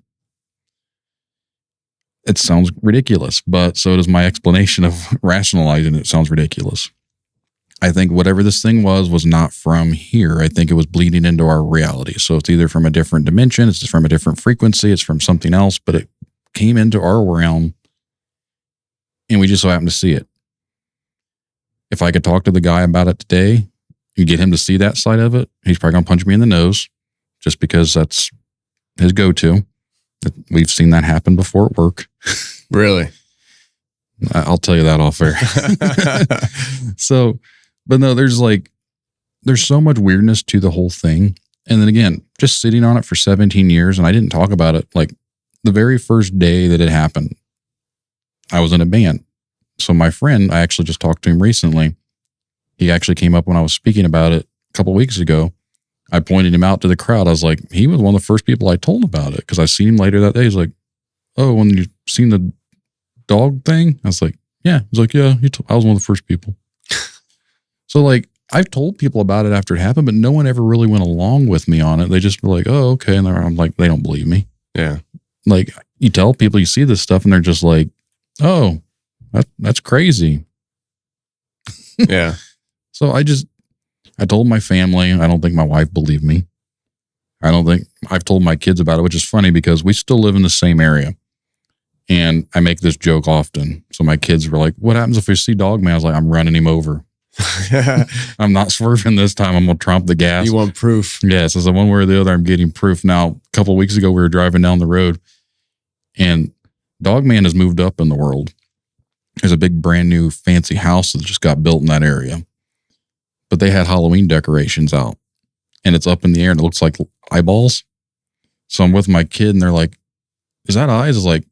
It sounds ridiculous, but so does my explanation of rationalizing it. Sounds ridiculous. I think whatever this thing was not from here. I think it was bleeding into our reality. So it's either from a different dimension, it's from a different frequency, it's from something else, but it came into our realm and we just so happened to see it. If I could talk to the guy about it today and get him to see that side of it, he's probably going to punch me in the nose just because that's his go-to. We've seen that happen before at work. Really? I'll tell you that off air. So, but no, there's so much weirdness to the whole thing. And then again, just sitting on it for 17 years, and I didn't talk about it. Like the very first day that it happened, I was in a band. So my friend, I actually just talked to him recently. He actually came up when I was speaking about it a couple weeks ago. I pointed him out to the crowd. I was like, he was one of the first people I told about it because I seen him later that day. He's like, oh, when you seen the dog thing? I was like, yeah. He's like, yeah, I was one of the first people. So like, I've told people about it after it happened, but no one ever really went along with me on it. They just were like, oh, okay. And I'm like, they don't believe me. Yeah. Like you tell people you see this stuff and they're just like, oh, that's crazy. Yeah. So I told my family. I don't think my wife believed me. I've told my kids about it, which is funny because we still live in the same area. And I make this joke often. So my kids were like, what happens if we see Dogman? I was like, I'm running him over. I'm not swerving this time. I'm going to tromp the gas. You want proof? Yes. So one way or the other, I'm getting proof. Now, a couple of weeks ago, we were driving down the road and Dogman has moved up in the world. There's a big brand new fancy house that just got built in that area. But they had Halloween decorations out. And it's up in the air and it looks like eyeballs. So I'm with my kid and they're like, is that eyes? It's like,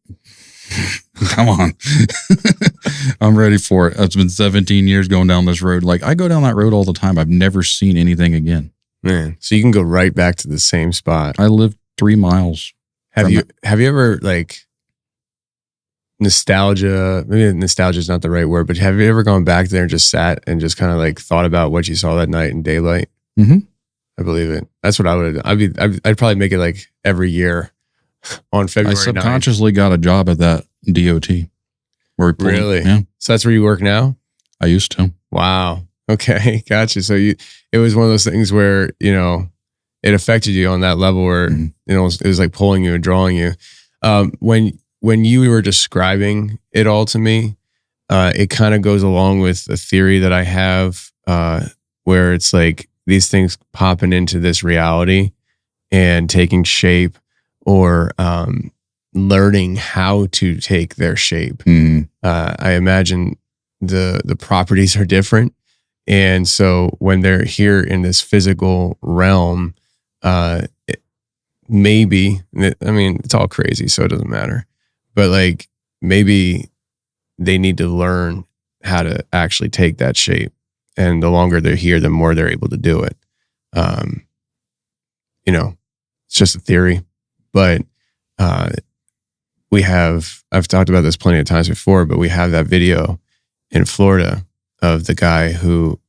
come on. I'm ready for it. It's been 17 years going down this road. Like, I go down that road all the time. I've never seen anything again. Man, so you can go right back to the same spot. I live 3 miles. Have you ever, like, nostalgia, maybe nostalgia is not the right word, but have you ever gone back there and just sat and just kind of like thought about what you saw that night in daylight? Mm-hmm. I believe it. That's what I would. I'd probably make it like every year on February 9th. I subconsciously got a job at that DOT. Where we really? Yeah. So that's where you work now? I used to. Wow. Okay. Gotcha. So it was one of those things where, you know, it affected you on that level where, you know, it was like pulling you and drawing you. When you were describing it all to me, it kind of goes along with a theory that I have, where it's like these things popping into this reality and taking shape, or learning how to take their shape. I imagine the properties are different. And so when they're here in this physical realm, maybe, I mean, it's all crazy, so it doesn't matter. But like, maybe they need to learn how to actually take that shape. And the longer they're here, the more they're able to do it. You know, it's just a theory, but I've talked about this plenty of times before, but we have that video in Florida of the guy who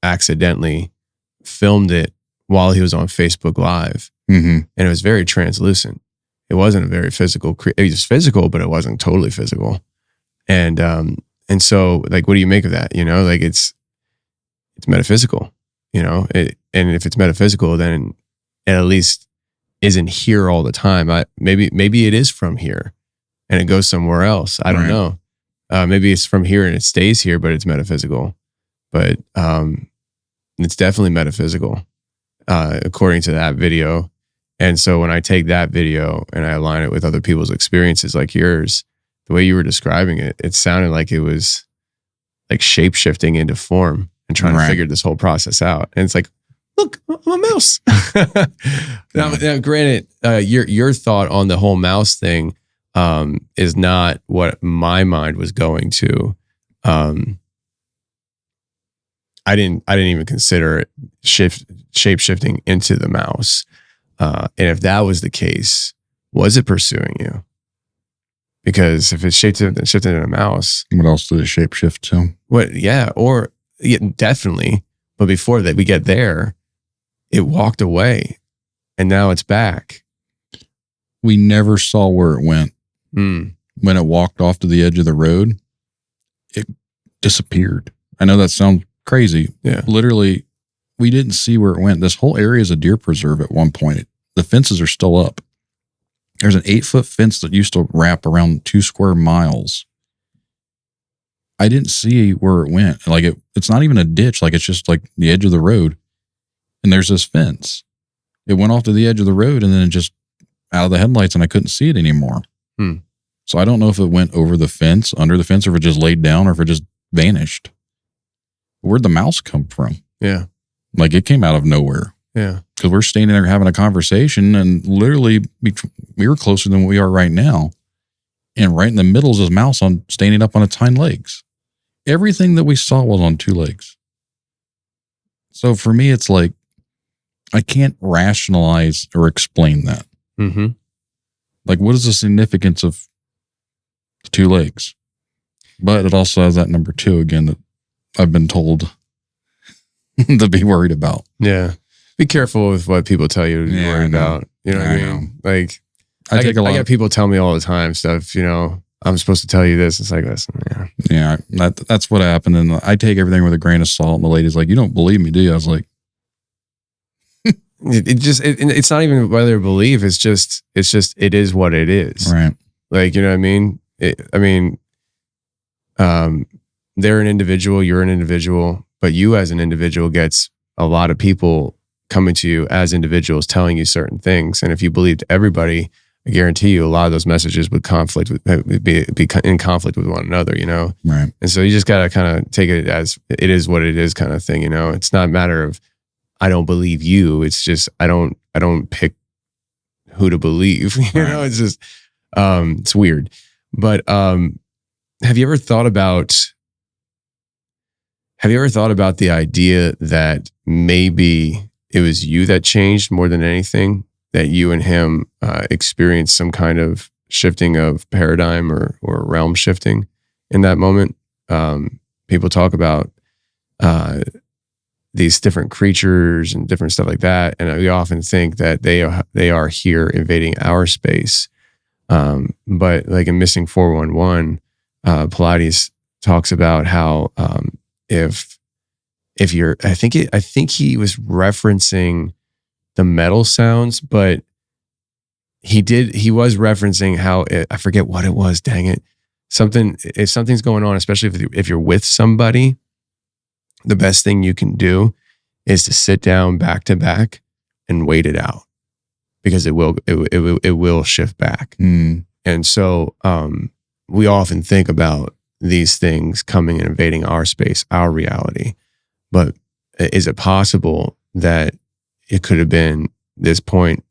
accidentally filmed it while he was on Facebook Live. And it was very translucent. It wasn't a very physical, it was physical, but it wasn't totally physical. And so like, what do you make of that? You know, like it's metaphysical, you know, and if it's metaphysical, then it at least isn't here all the time. Maybe it is from here and it goes somewhere else. I don't know. Maybe it's from here and it stays here, but it's metaphysical. But it's definitely metaphysical, according to that video. And so when I take that video and I align it with other people's experiences like yours, the way you were describing it, it sounded like it was like shape-shifting into form and trying to figure this whole process out. And it's like, look, I'm a mouse. Now, granted, your thought on the whole mouse thing is not what my mind was going to. I didn't even consider it shape-shifting into the mouse. And if that was the case, was it pursuing you? Because if it's shifted into a mouse, what else did it shapeshift to? What? Yeah, definitely. But before that, we get there, it walked away, and now it's back. We never saw where it went. When it walked off to the edge of the road, it disappeared. I know that sounds crazy. Yeah, literally, we didn't see where it went. This whole area is a deer preserve at one point. The fences are still up. There's an 8-foot fence that used to wrap around 2 square miles. I didn't see where it went. Like it's not even a ditch. Like it's just like the edge of the road. And there's this fence. It went off to the edge of the road and then it just out of the headlights and I couldn't see it anymore. So I don't know if it went over the fence, under the fence, or if it just laid down or if it just vanished. Where'd the mouse come from? Yeah. Like it came out of nowhere. Yeah. Because we're standing there having a conversation and literally we were closer than we are right now. And right in the middle is this mouse standing up on its hind legs. Everything that we saw was on 2 legs. So for me, it's like, I can't rationalize or explain that. Like, what is the significance of the 2 legs? But it also has that number 2 again that I've been told to be worried about. Yeah. Be careful with what people tell you to be worried about. You know what I mean? Like, I get people tell me all the time stuff, you know, I'm supposed to tell you this. It's like, listen, yeah, that's what happened. And I take everything with a grain of salt. And the lady's like, you don't believe me, do you? I was like, it's not even whether to believe. It's just, it is what it is. Right. Like, you know what I mean? They're an individual, you're an individual, but you as an individual gets a lot of people coming to you as individuals telling you certain things. And if you believed everybody I guarantee you a lot of those messages would be in conflict with one another, you know? Right. And so you just got to kind of take it as it is what it is kind of thing, you know? It's not a matter of, I don't believe you. It's just, I don't pick who to believe, you know? It's just, it's weird. But have you ever thought about the idea that maybe it was you that changed more than anything? That you and him experienced some kind of shifting of paradigm or realm shifting in that moment? People talk about these different creatures and different stuff like that, and we often think that they are here invading our space. But like in Missing 411, Pilates talks about how if you're, I think he was referencing the metal sounds, but he was referencing how I forget what it was. Dang it! If something's going on, especially if you're with somebody, the best thing you can do is to sit down back to back and wait it out, because it will shift back. And so we often think about these things coming and invading our space, our reality. But is it possible that it could have been this point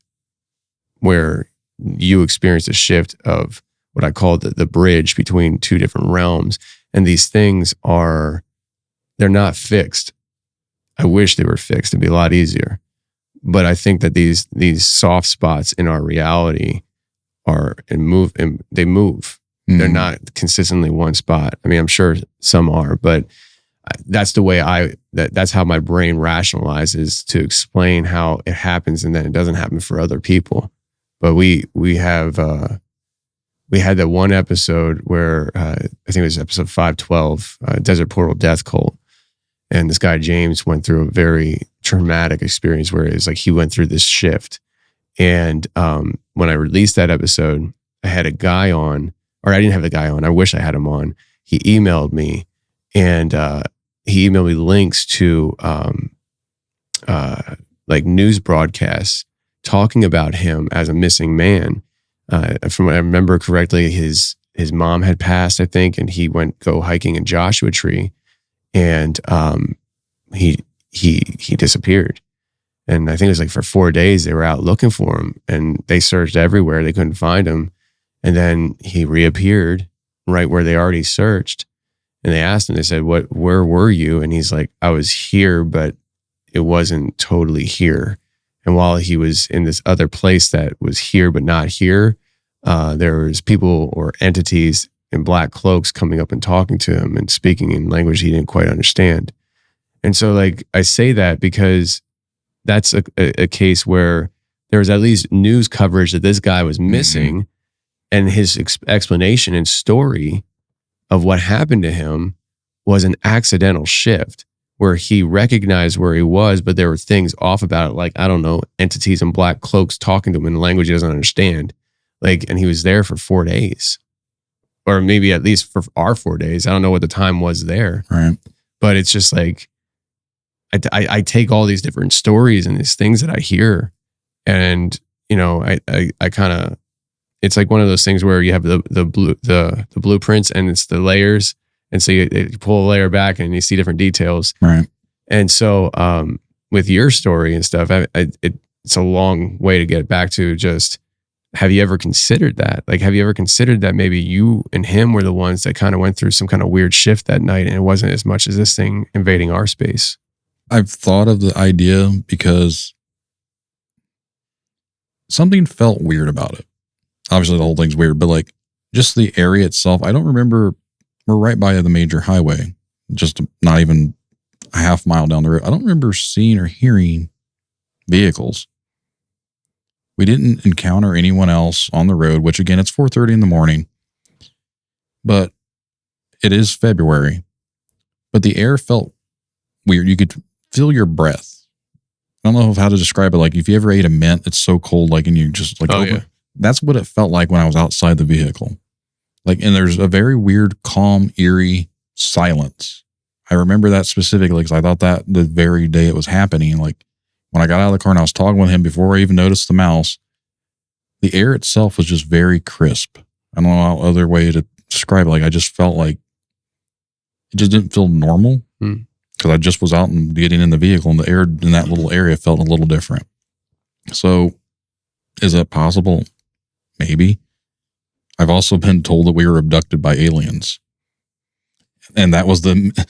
where you experienced a shift of what I call the bridge between two different realms, and these things they're not fixed. I wish they were fixed. It'd be a lot easier. But I think that these soft spots in our reality they move. Mm-hmm. They're not consistently one spot. I mean, I'm sure some are, but that's the way that's how my brain rationalizes to explain how it happens, and then it doesn't happen for other people. But we had that one episode where I think it was episode 512, Desert Portal Death Cult, and this guy James went through a very traumatic experience where it's like he went through this shift. And when I released that episode, I had a guy on, or I didn't have the guy on. I wish I had him on. He emailed me, and he emailed me links to like news broadcasts talking about him as a missing man. From what I remember correctly, his mom had passed, I think, and he went go hiking in Joshua Tree, and he disappeared. And I think it was like for 4 days they were out looking for him, and they searched everywhere. They couldn't find him. And then he reappeared right where they already searched. And they asked him, they said, where were you? And he's like, I was here, but it wasn't totally here. And while he was in this other place that was here, but not here, there was people or entities in black cloaks coming up and talking to him and speaking in language he didn't quite understand. And so like, I say that because that's a case where there was at least news coverage that this guy was missing, and his explanation and story of what happened to him was an accidental shift where he recognized where he was, but there were things off about it. Like, I don't know, entities in black cloaks talking to him in a language he doesn't understand. Like, and he was there for 4 days, or maybe at least for our 4 days. I don't know what the time was there. Right. But it's just like, I take all these different stories and these things that I hear, and, you know, I kind of, it's like one of those things where you have the blueprints and it's the layers. And so you pull a layer back and you see different details. Right. And so with your story and stuff, it's a long way to get back to just, have you ever considered that? Like, have you ever considered that maybe you and him were the ones that kind of went through some kind of weird shift that night, and it wasn't as much as this thing invading our space? I've thought of the idea because something felt weird about it. Obviously the whole thing's weird, but like just the area itself, I don't remember. We're right by the major highway, just not even a half mile down the road. I don't remember seeing or hearing vehicles. We didn't encounter anyone else on the road, which again, it's 4:30 in the morning, but it is February, but the air felt weird. You could feel your breath. I don't know how to describe it. Like if you ever ate a mint, it's so cold, like, and you just like, yeah. That's what it felt like when I was outside the vehicle. Like, and there's a very weird, calm, eerie silence. I remember that specifically because I thought that the very day it was happening, like when I got out of the car and I was talking with him before I even noticed the mouse, the air itself was just very crisp. I don't know how other way to describe it. Like, I just felt like it just didn't feel normal because I just was out and getting in the vehicle, and the air in that little area felt a little different. So is that possible? Maybe. I've also been told that we were abducted by aliens. And that was the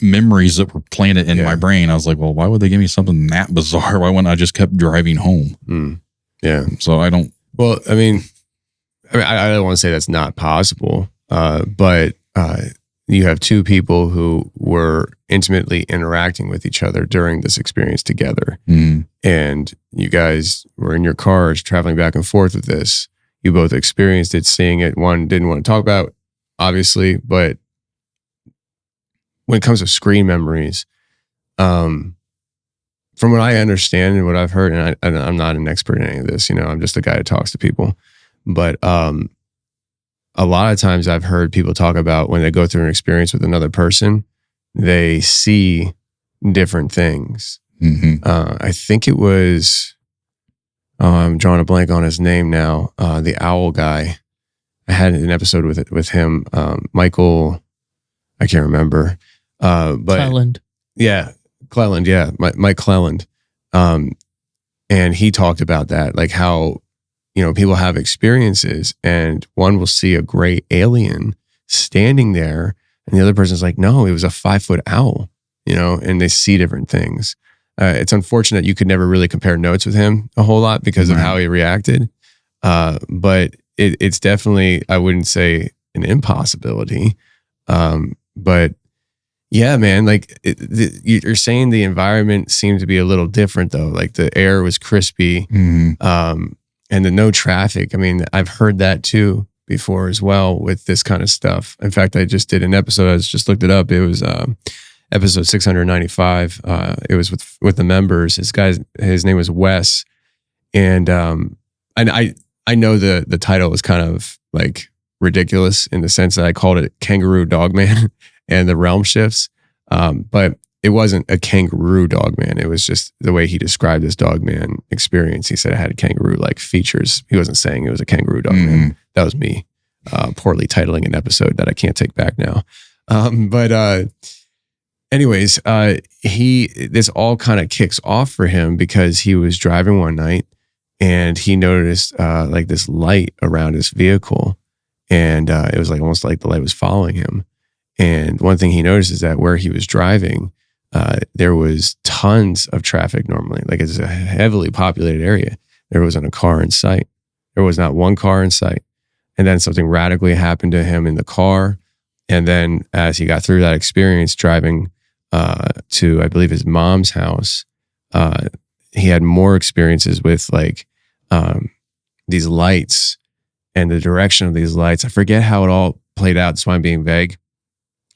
memories that were planted in my brain. I was like, well, why would they give me something that bizarre? Why wouldn't I just kept driving home? Yeah. So I don't. Well, I don't want to say that's not possible, but you have two people who were intimately interacting with each other during this experience together. And you guys were in your cars traveling back and forth with this. You both experienced it, seeing it. One didn't want to talk about, obviously, but when it comes to screen memories, from what I understand and what I've heard, and I'm not an expert in any of this, I'm just a guy that talks to people, but a lot of times I've heard people talk about when they go through an experience with another person, they see different things. I think it was, I'm drawing a blank on his name now, the owl guy. I had an episode with him, Michael, I can't remember. But Cleland. Yeah, Cleland. Yeah, Mike Cleland. And he talked about that, like how, people have experiences and one will see a gray alien standing there and the other person's like, no, it was a 5-foot owl, and they see different things. It's unfortunate you could never really compare notes with him a whole lot because of how he reacted. But it's definitely, I wouldn't say an impossibility. But yeah, man, like you're saying the environment seemed to be a little different though. Like the air was crispy, and the no traffic. I mean, I've heard that too before as well with this kind of stuff. In fact, I just did an episode. I just looked it up. It was episode 695. It was with the members. His name was Wes, and I know the title was kind of like ridiculous in the sense that I called it Kangaroo Dogman and the Realm Shifts, but it wasn't a kangaroo dogman. It was just the way he described his dogman experience. He said it had kangaroo-like features. He wasn't saying it was a kangaroo dogman. That was me poorly titling an episode that I can't take back now. Anyways, this all kind of kicks off for him because he was driving one night and he noticed like this light around his vehicle, and it was like almost like the light was following him. And one thing he noticed is that where he was driving, there was tons of traffic normally. Like it's a heavily populated area. There wasn't a car in sight. There was not one car in sight. And then something radically happened to him in the car. And then as he got through that experience driving to, I believe, his mom's house, he had more experiences with like these lights and the direction of these lights. I forget how it all played out. That's why I'm being vague.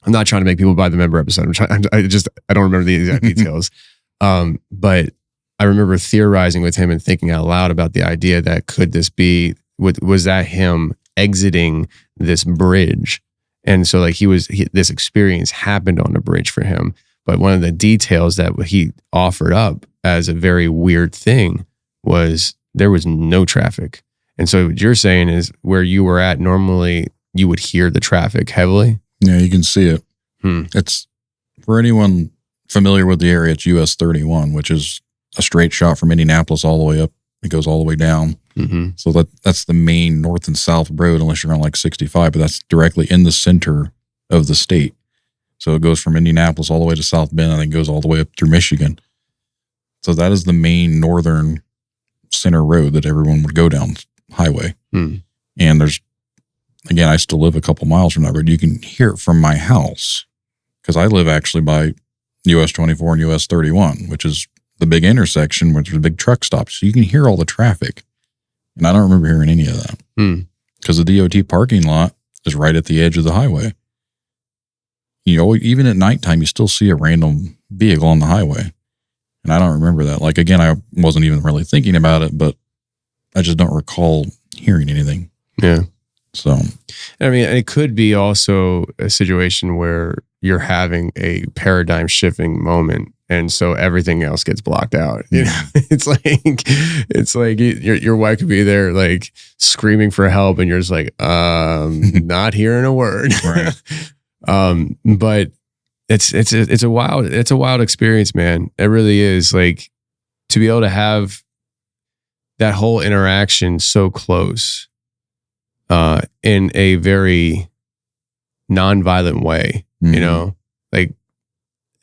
I'm not trying to make people buy the member episode. I don't remember the exact details. But I remember theorizing with him and thinking out loud about the idea that could this be, was that him exiting this bridge? And so like this experience happened on a bridge for him. But one of the details that he offered up as a very weird thing was there was no traffic. And so what you're saying is where you were at, normally you would hear the traffic heavily. Yeah, you can see it. It's, for anyone familiar with the area, it's US 31, which is a straight shot from Indianapolis all the way up. It goes all the way down. So that's the main north and south road, unless you're on like 65, but that's directly in the center of the state. So it goes from Indianapolis all the way to South Bend and then goes all the way up through Michigan. So that is the main northern center road that everyone would go down, highway. And there's, again, I still live a couple miles from that road. You can hear it from my house because I live actually by US 24 and US 31, which is the big intersection where there's a big truck stop. So you can hear all the traffic. And I don't remember hearing any of that because the DOT parking lot is right at the edge of the highway. Even at nighttime, you still see a random vehicle on the highway. And I don't remember that. Like, again, I wasn't even really thinking about it, but I just don't recall hearing anything. Yeah. So, I mean, it could be also a situation where you're having a paradigm shifting moment And so everything else gets blocked out. You know, it's like your wife could be there like screaming for help, and you're just like, not hearing a word. Right. But it's a wild experience, man. It really is. Like, to be able to have that whole interaction so close, in a very non-violent way, you know, like.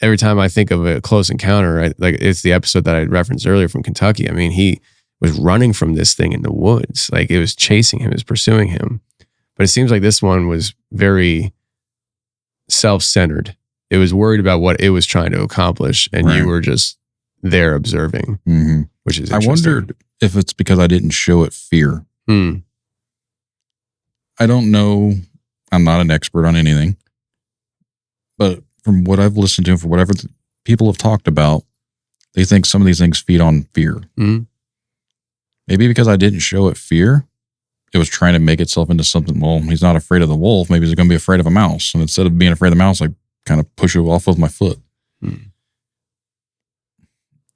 Every time I think of a close encounter, like it's the episode that I referenced earlier from Kentucky. I mean, he was running from this thing in the woods. Like, it was chasing him, it was pursuing him. But it seems like this one was very self-centered. It was worried about what it was trying to accomplish, and you were just there observing, which is interesting. I wondered if it's because I didn't show it fear. I don't know. I'm not an expert on anything, but from what I've listened to, for whatever people have talked about, they think some of these things feed on fear. Maybe because I didn't show it fear, it was trying to make itself into something. Well, he's not afraid of the wolf. Maybe he's going to be afraid of a mouse. And instead of being afraid of the mouse, I kind of push it off with my foot.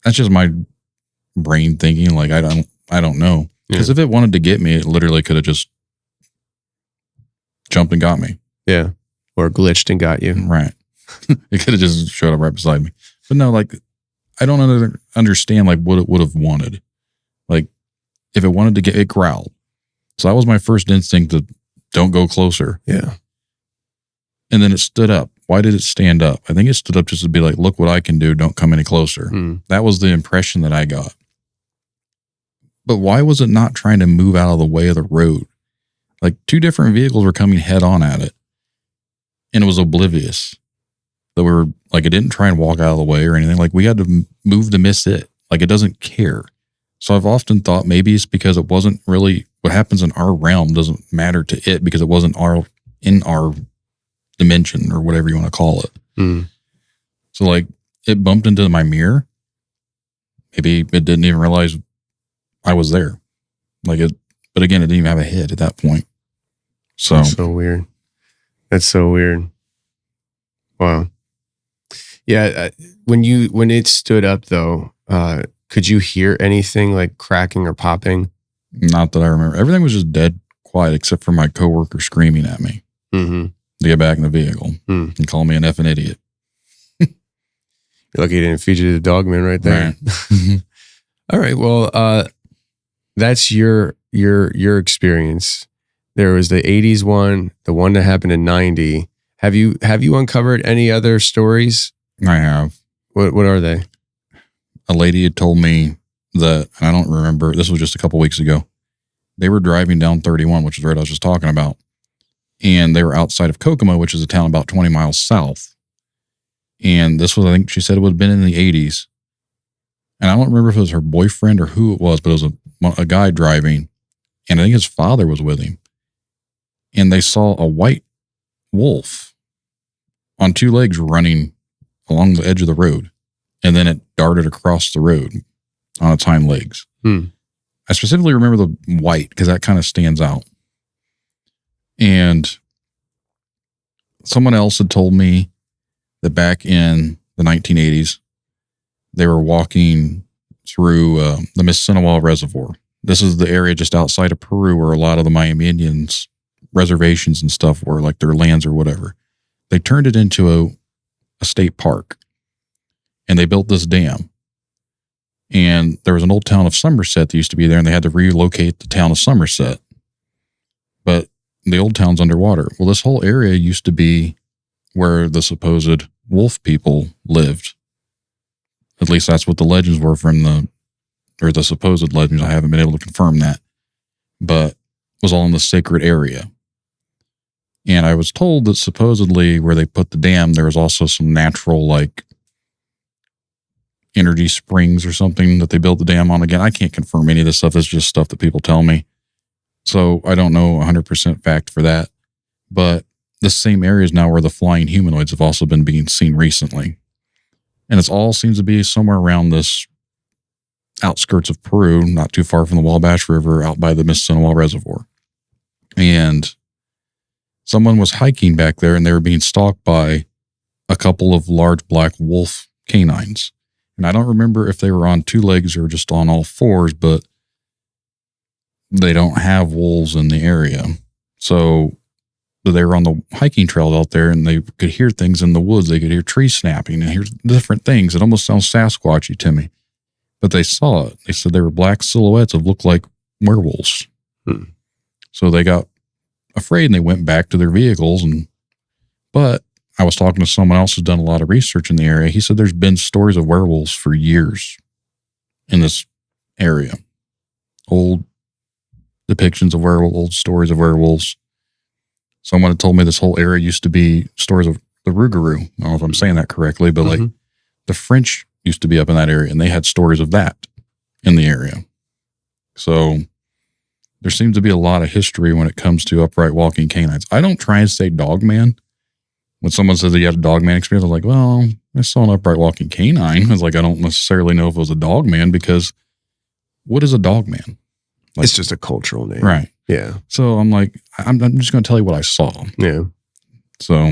That's just my brain thinking. Like, I don't know. Because if it wanted to get me, it literally could have just jumped and got me. Yeah. Or glitched and got you. Right. It could have just showed up right beside me. But no, like, I don't understand like what it would have wanted. Like, if it wanted to get, it growled. So that was my first instinct to don't go closer. Yeah. And then it stood up. Why did it stand up? I think it stood up just to be like, look what I can do. Don't come any closer. That was the impression that I got. But why was it not trying to move out of the way of the road? Like, two different vehicles were coming head on at it. And it was oblivious. That we were like, it didn't try and walk out of the way or anything. Like, we had to move to miss it. Like, it doesn't care. So I've often thought maybe it's because it wasn't really what happens in our realm doesn't matter to it because it wasn't in our dimension or whatever you want to call it. So like, it bumped into my mirror. Maybe it didn't even realize I was there. Like, it, but again, it didn't even have a head at that point. So that's so weird. That's so weird. Wow. Yeah, when it stood up though, could you hear anything like cracking or popping? Not that I remember. Everything was just dead quiet except for my coworker screaming at me to get back in the vehicle and call me an effing idiot. You're lucky he didn't feed you the Dogman right there. Right. All right. Well, that's your experience. There was the 80s one, the one that happened in 90. Have you uncovered any other stories? I have. What are they? A lady had told me that, and I don't remember, this was just a couple weeks ago. They were driving down 31, which is the road I was just talking about. And they were outside of Kokomo, which is a town about 20 miles south. And this was, I think she said it would have been in the 80s. And I don't remember if it was her boyfriend or who it was, but it was a guy driving. And I think his father was with him. And they saw a white wolf on two legs running along the edge of the road. And then it darted across the road on its hind legs. I specifically remember the white because that kind of stands out. And someone else had told me that back in the 1980s, they were walking through the Mississinawa Reservoir. This is the area just outside of Peru where a lot of the Miami Indians reservations and stuff were, like their lands or whatever. They turned it into a state park. And they built this dam. And there was an old town of Somerset that used to be there, and they had to relocate the town of Somerset. But the old town's underwater. Well, this whole area used to be where the supposed wolf people lived. At least that's what the legends were from the supposed legends. I haven't been able to confirm that. But it was all in the sacred area. And I was told that supposedly where they put the dam, there was also some natural, like, energy springs or something that they built the dam on. Again, I can't confirm any of this stuff. It's just stuff that people tell me. So I don't know 100% fact for that. But the same area is now where the flying humanoids have also been being seen recently. And it all seems to be somewhere around this outskirts of Peru, not too far from the Wabash River, out by the Mississinawa Reservoir. And someone was hiking back there and they were being stalked by a couple of large black wolf canines. And I don't remember if they were on 2 legs or just on all 4s, but they don't have wolves in the area. So they were on the hiking trail out there and they could hear things in the woods. They could hear trees snapping and hear different things. It almost sounds Sasquatchy to me. But they saw it. They said they were black silhouettes that looked like werewolves. So they got afraid and they went back to their vehicles. But I was talking to someone else who's done a lot of research in the area. He said there's been stories of werewolves for years in this area. Old depictions of werewolves, old stories of werewolves. Someone had told me this whole area used to be stories of the Rougarou. I don't know if I'm saying that correctly, but like the French used to be up in that area and they had stories of that in the area. So there seems to be a lot of history when it comes to upright walking canines. I don't try and say Dogman. When someone says that you had a Dogman experience, I'm like, well, I saw an upright walking canine. I was like, I don't necessarily know if it was a Dogman because what is a Dogman? Like, it's just a cultural name. Right. Yeah. So I'm like, I'm just going to tell you what I saw. Yeah. So.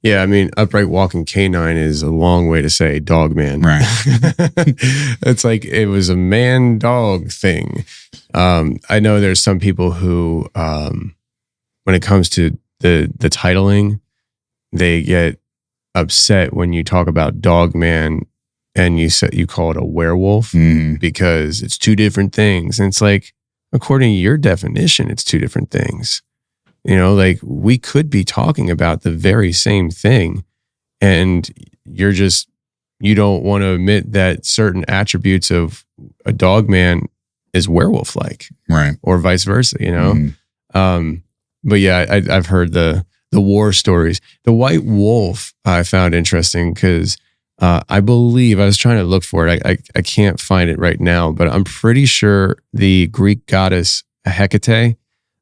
Yeah, I mean, upright walking canine is a long way to say dog man. Right. It's like it was a man dog thing. I know there's some people who, when it comes to the titling, they get upset when you talk about dog man and you call it a werewolf because it's 2 different things. And it's like, according to your definition, it's 2 different things. You know, like we could be talking about the very same thing and you don't want to admit that certain attributes of a dog man is werewolf like, right? Or vice versa, you know? But yeah, I've heard the war stories. The white wolf I found interesting because I believe, I was trying to look for it. I can't find it right now, but I'm pretty sure the Greek goddess Hecate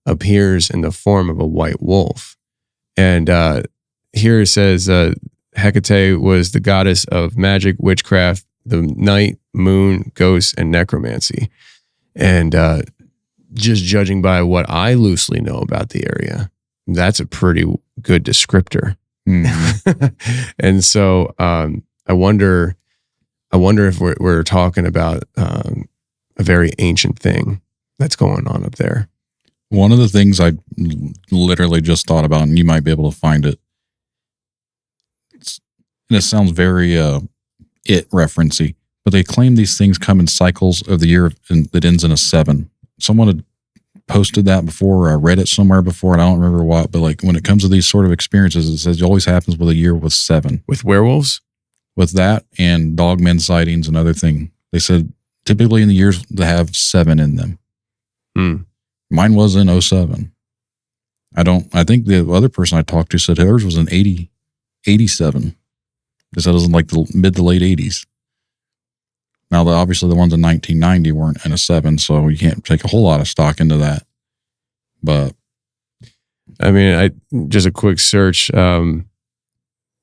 appears in the form of a white wolf. And here it says Hecate was the goddess of magic, witchcraft, the night, moon, ghosts, and necromancy. And just judging by what I loosely know about the area, that's a pretty good descriptor. And so I wonder if we're talking about a very ancient thing that's going on up there. One of the things I literally just thought about, and you might be able to find it, and it sounds very referencey, but they claim these things come in cycles of the year that ends in a 7. Someone had posted that before, or I read it somewhere before, and I don't remember what, but like when it comes to these sort of experiences, it says it always happens with a year with 7. With werewolves? With that and dogmen sightings, another thing. They said typically in the years that have 7 in them. Mine was in 07. I think the other person I talked to said hers was in 87. They said it was in like the mid to late 80s. Now, obviously the ones in 1990 weren't in a 7, so you can't take a whole lot of stock into that. But I mean, just a quick search,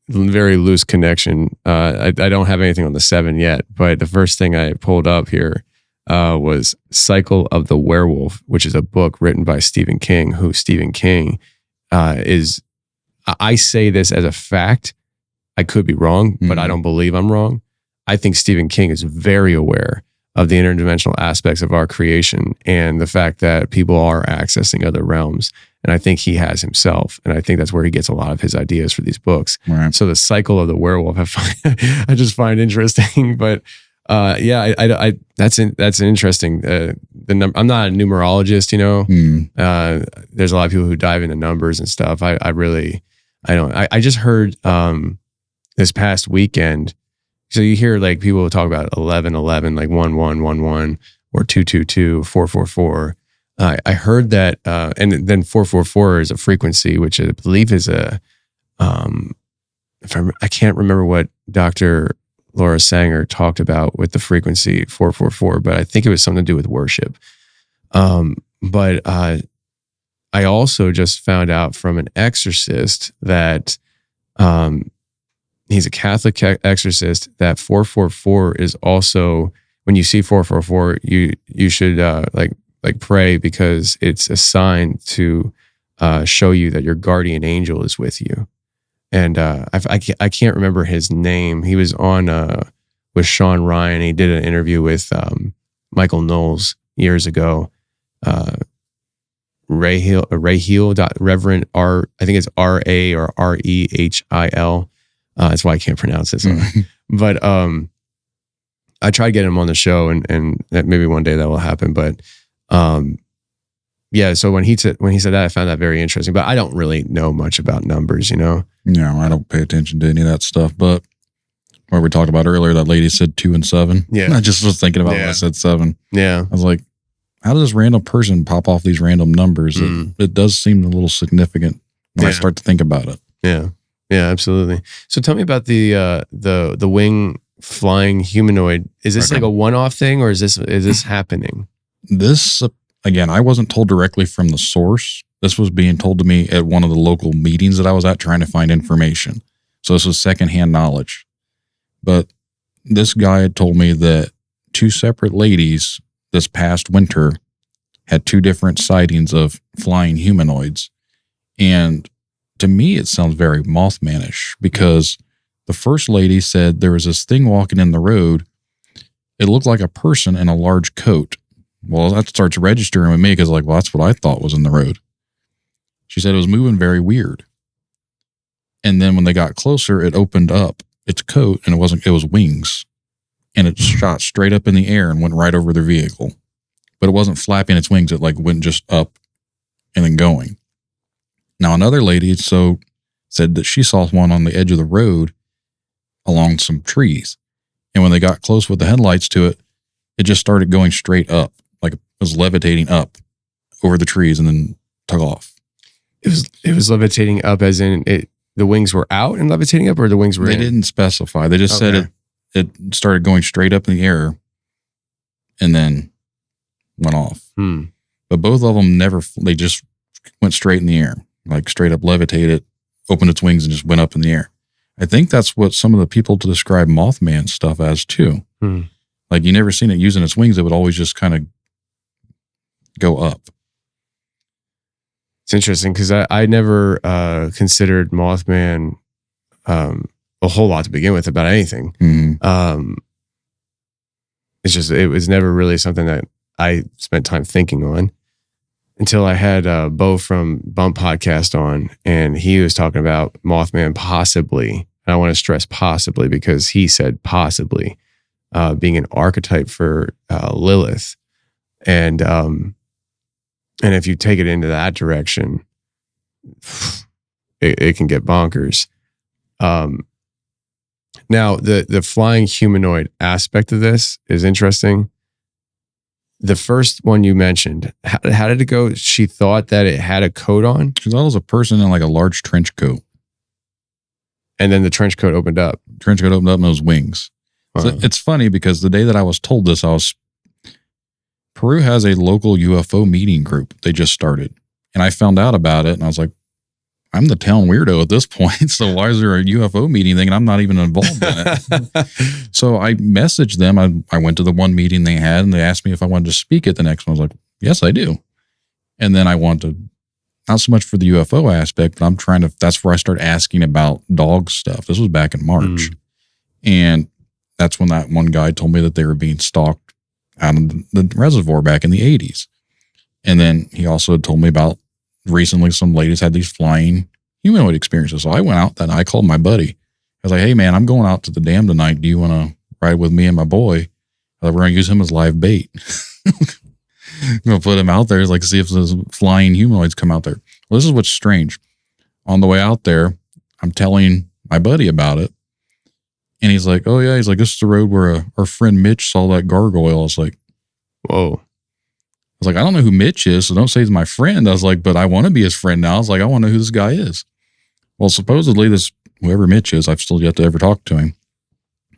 very loose connection. I don't have anything on the 7 yet, but the first thing I pulled up here was Cycle of the Werewolf, which is a book written by Stephen King, who Stephen King is, I say this as a fact. I could be wrong, but I don't believe I'm wrong. I think Stephen King is very aware of the interdimensional aspects of our creation and the fact that people are accessing other realms. And I think he has himself. And I think that's where he gets a lot of his ideas for these books. Right. So the Cycle of the Werewolf, I just find interesting. But yeah, that's an interesting. I'm not a numerologist, you know. There's a lot of people who dive into numbers and stuff. I don't. I just heard this past weekend. So you hear like people talk about 1111, like 1111, or 222, 444. I heard that, and then 444 is a frequency, which I believe is a. I can't remember what Dr. Laura Sanger talked about with the frequency 444, but I think it was something to do with worship. But I also just found out from an exorcist that he's a Catholic exorcist, that 444 is also, when you see 444, you should like pray, because it's a sign to show you that your guardian angel is with you. And I can't remember his name. He was on with Sean Ryan. He did an interview with Michael Knowles years ago. Rahil, Reverend R, I think it's R-A or R-E-H-I-L. That's why I can't pronounce it. So. But I tried getting him on the show, and that maybe one day that will happen. But yeah, so when he said that, I found that very interesting. But I don't really know much about numbers, you know? No, I don't pay attention to any of that stuff. But what we talked about earlier, that lady said 2 and 7. Yeah. I just was thinking about when I said 7. Yeah. I was like, how does this random person pop off these random numbers? It does seem a little significant when I start to think about it. Yeah. Yeah, absolutely. So tell me about the wing flying humanoid. Is this like a one-off thing, or is this happening? This, again, I wasn't told directly from the source. This was being told to me at one of the local meetings that I was at trying to find information. So this was secondhand knowledge. But this guy had told me that 2 separate ladies this past winter had 2 different sightings of flying humanoids. And to me, it sounds very Mothman-ish, because the first lady said there was this thing walking in the road. It looked like a person in a large coat. Well, that starts registering with me because, like, well, that's what I thought was in the road. She said it was moving very weird. And then when they got closer, it opened up its coat, and it was wings. And it shot straight up in the air and went right over their vehicle. But it wasn't flapping its wings. It like went just up and then going. Now, another lady said that she saw one on the edge of the road along some trees. And when they got close with the headlights to it, it just started going straight up, like it was levitating up over the trees and then took off. It was levitating up as in the wings were out and levitating up, or the wings were in? They didn't specify. They just said it started going straight up in the air and then went off. But both of them they just went straight in the air, like straight up levitated, opened its wings and just went up in the air. I think that's what some of the people to describe Mothman stuff as too. Like you never seen it using its wings. It would always just kind of go up. It's interesting because I never considered Mothman a whole lot to begin with about anything. It's just, it was never really something that I spent time thinking on until I had Bo from Bump Podcast on, and he was talking about Mothman possibly. And I want to stress possibly because he said possibly being an archetype for Lilith. And if you take it into that direction, it can get bonkers. Now, the flying humanoid aspect of this is interesting. The first one you mentioned, how did it go? She thought that it had a coat on? She thought it was a person in like a large trench coat. And then the trench coat opened up. Trench coat opened up and it was wings. So it's funny because the day that I was told this, Peru has a local UFO meeting group. They just started. And I found out about it and I was like, I'm the town weirdo at this point. So why is there a UFO meeting thing and I'm not even involved in it? So I messaged them. I went to the one meeting they had and they asked me if I wanted to speak at the next one. I was like, yes, I do. And then I wanted, not so much for the UFO aspect, but that's where I started asking about dog stuff. This was back in March. And that's when that one guy told me that they were being stalked out of the reservoir back in the 80s. And then he also told me about recently some ladies had these flying humanoid experiences. So I went out that night. I called my buddy. I was like, hey man, I'm going out to the dam tonight. Do you want to ride with me and my boy? We're going to use him as live bait. I'm going to put him out there, like see if those flying humanoids come out there. Well, this is what's strange. On the way out there, I'm telling my buddy about it. And he's like, oh yeah. He's like, this is the road where our friend Mitch saw that gargoyle. I was like, whoa. I was like, I don't know who Mitch is, so don't say he's my friend. I was like, but I want to be his friend now. I was like, I want to know who this guy is. Well, supposedly whoever Mitch is, I've still yet to ever talk to him.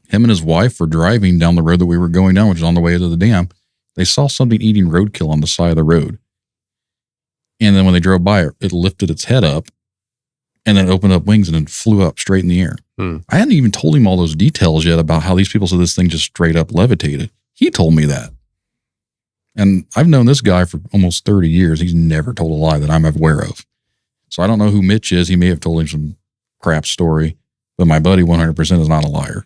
Him and his wife were driving down the road that we were going down, which is on the way to the dam. They saw something eating roadkill on the side of the road. And then when they drove by, it lifted its head up and then opened up wings and then flew up straight in the air. I hadn't even told him all those details yet about how these people said this thing just straight up levitated. He told me that. And I've known this guy for almost 30 years. He's never told a lie that I'm aware of. So I don't know who Mitch is. He may have told him some crap story, but my buddy 100% is not a liar.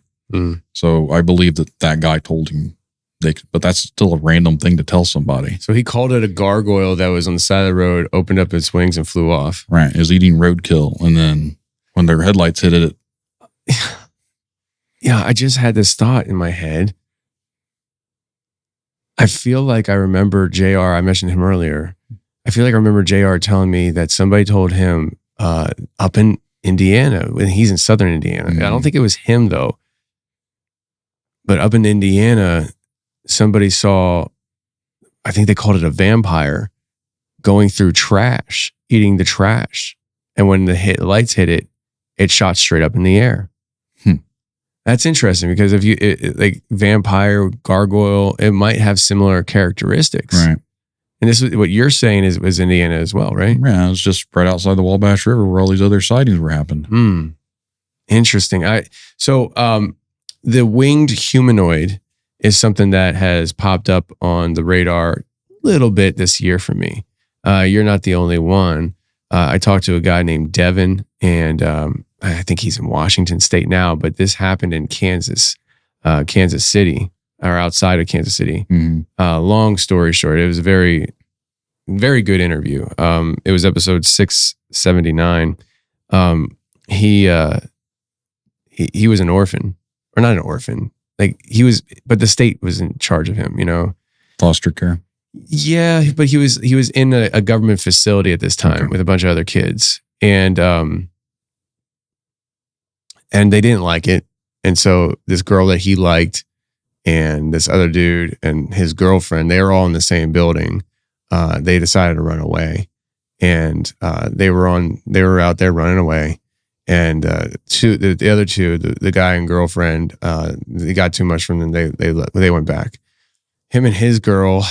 So I believe that guy told him. But that's still a random thing to tell somebody. So he called it a gargoyle that was on the side of the road, opened up its wings and flew off. Right. It was eating roadkill. And then when their headlights hit it. Yeah, I just had this thought in my head. I feel like I remember JR, I mentioned him earlier. I feel like I remember JR telling me that somebody told him up in Indiana, when he's in southern Indiana. I don't think it was him though. But up in Indiana, somebody saw, I think they called it a vampire, going through trash, eating the trash. And when the lights hit it, it shot straight up in the air. That's interesting because if you, like vampire, gargoyle, it might have similar characteristics. Right. And this is what you're saying was Indiana as well, right? Yeah, it was just right outside the Wabash River where all these other sightings were happening. Interesting. The winged humanoid is something that has popped up on the radar a little bit this year for me. You're not the only one. I talked to a guy named Devin, and I think he's in Washington State now, but this happened in Kansas City, or outside of Kansas City. Long story short, it was a very, very good interview. It was episode 679. He was an orphan, or not an orphan. Like he was, but the state was in charge of him, Foster care. Yeah, but he was in a government facility at this time with a bunch of other kids, and they didn't like it. And so this girl that he liked and this other dude and his girlfriend, they were all in the same building. They decided to run away, and they were out there running away. And the other two, the guy and girlfriend, they got too much from them. They went back. Him and his girl,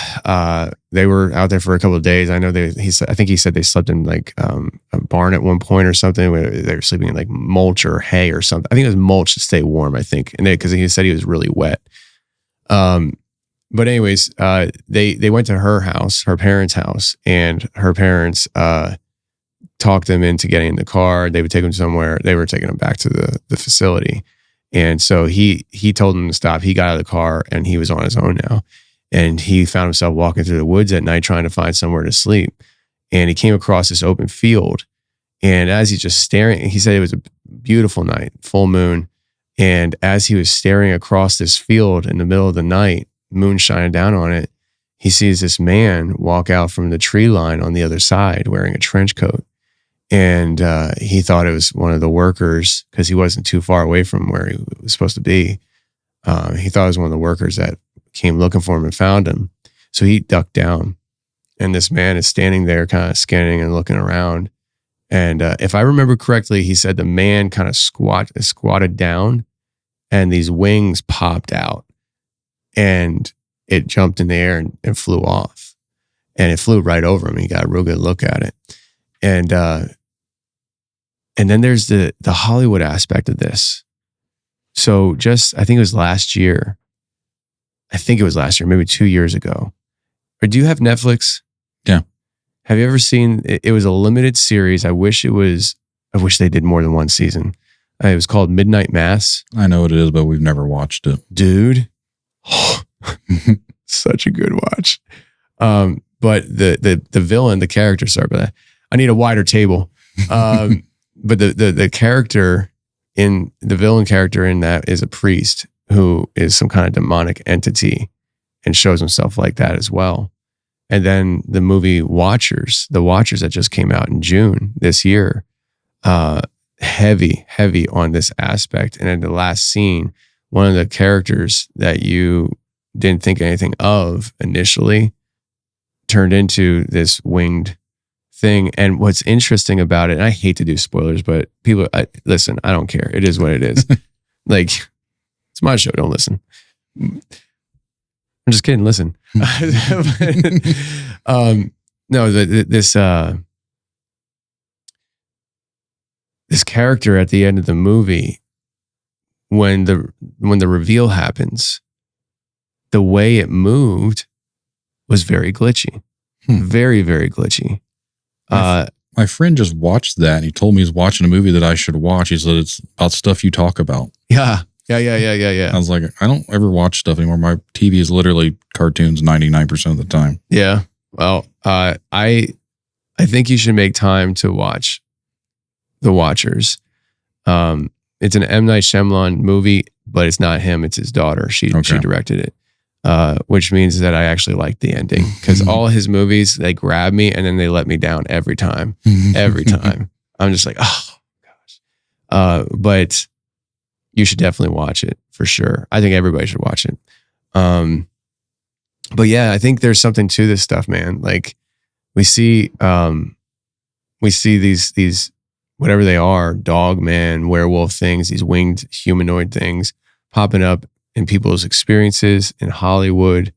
they were out there for a couple of days. I know I think he said they slept in like a barn at one point or something. Where they were sleeping in like mulch or hay or something. I think it was mulch to stay warm. I think, and because he said he was really wet. But anyways, they went to her house, her parents' house, and her parents talked them into getting in the car. They would take them somewhere. They were taking them back to the facility. And so he told them to stop. He got out of the car and he was on his own now. And he found himself walking through the woods at night trying to find somewhere to sleep. And he came across this open field. And as he's just staring, he said it was a beautiful night, full moon. And as he was staring across this field in the middle of the night, moon shining down on it, he sees this man walk out from the tree line on the other side wearing a trench coat. And he thought it was one of the workers because he wasn't too far away from where he was supposed to be. He thought it was one of the workers that came looking for him and found him. So he ducked down. And this man is standing there kind of scanning and looking around. And if I remember correctly, he said the man kind of squatted down and these wings popped out. And it jumped in the air and flew off. And it flew right over him. He got a real good look at it. And then there's the Hollywood aspect of this. So I think it was last year. Maybe 2 years ago. Or do you have Netflix? Yeah. Have you ever seen, it was a limited series. I wish they did more than one season. It was called Midnight Mass. I know what it is, but we've never watched it. Dude. Such a good watch. But the villain, the character, sorry about that. I need a wider table. But the character the villain character in that is a priest who is some kind of demonic entity and shows himself like that as well. And then the movie The Watchers that just came out in June this year, heavy on this aspect. And in the last scene, one of the characters that you didn't think anything of initially turned into this winged thing. And what's interesting about it, and I hate to do spoilers, but people, listen, I don't care. It is what it is. Like, it's my show. Don't listen. I'm just kidding. Listen. No, this character at the end of the movie, when the reveal happens, the way it moved was very glitchy. Very, very glitchy. My friend just watched that and he told me he's watching a movie that I should watch. He said it's about stuff you talk about. Yeah. Yeah. I was like, I don't ever watch stuff anymore. My TV is literally cartoons 99% of the time. Yeah. Well, I think you should make time to watch The Watchers. It's an M. Night Shyamalan movie, but it's not him. It's his daughter. She directed it, which means that I actually like the ending because all his movies, they grab me and then they let me down every time. Every time. I'm just like, oh, gosh. But you should definitely watch it for sure. I think everybody should watch it. But yeah, I think there's something to this stuff, man. Like we see these whatever they are, Dogman, werewolf things, these winged humanoid things popping up in people's experiences in Hollywood.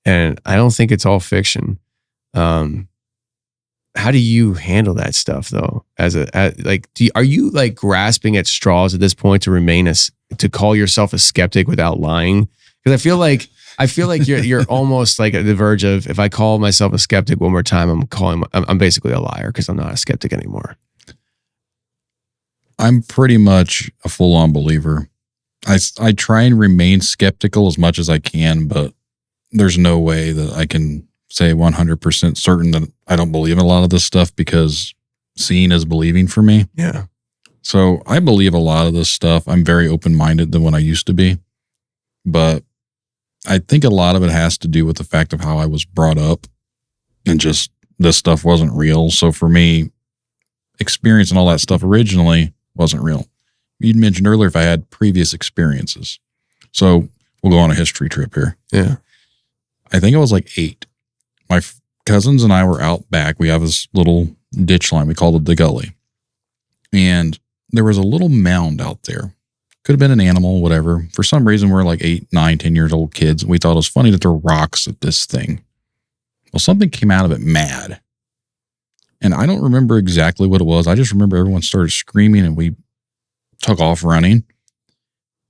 And I don't think it's all fiction. How do you handle that stuff though? Are you like grasping at straws at this point to remain to call yourself a skeptic without lying? Because I feel like you're almost like at the verge of, if I call myself a skeptic one more time, I'm basically a liar because I'm not a skeptic anymore. I'm pretty much a full-on believer. I try and remain skeptical as much as I can, but there's no way that I can say 100% certain that I don't believe in a lot of this stuff because seeing is believing for me. Yeah. So I believe a lot of this stuff. I'm very open-minded than what I used to be, but I think a lot of it has to do with the fact of how I was brought up and just this stuff wasn't real. So for me, experiencing all that stuff originally wasn't real. You'd mentioned earlier if I had previous experiences. So we'll go on a history trip here. Yeah. I think I was like 8. My cousins and I were out back. We have this little ditch line. We called it the gully. And there was a little mound out there. Could have been an animal, whatever. For some reason, we're like 8, 9, 10 years old kids. We thought it was funny to throw rocks at this thing. Well, something came out of it mad. And I don't remember exactly what it was. I just remember everyone started screaming and we took off running.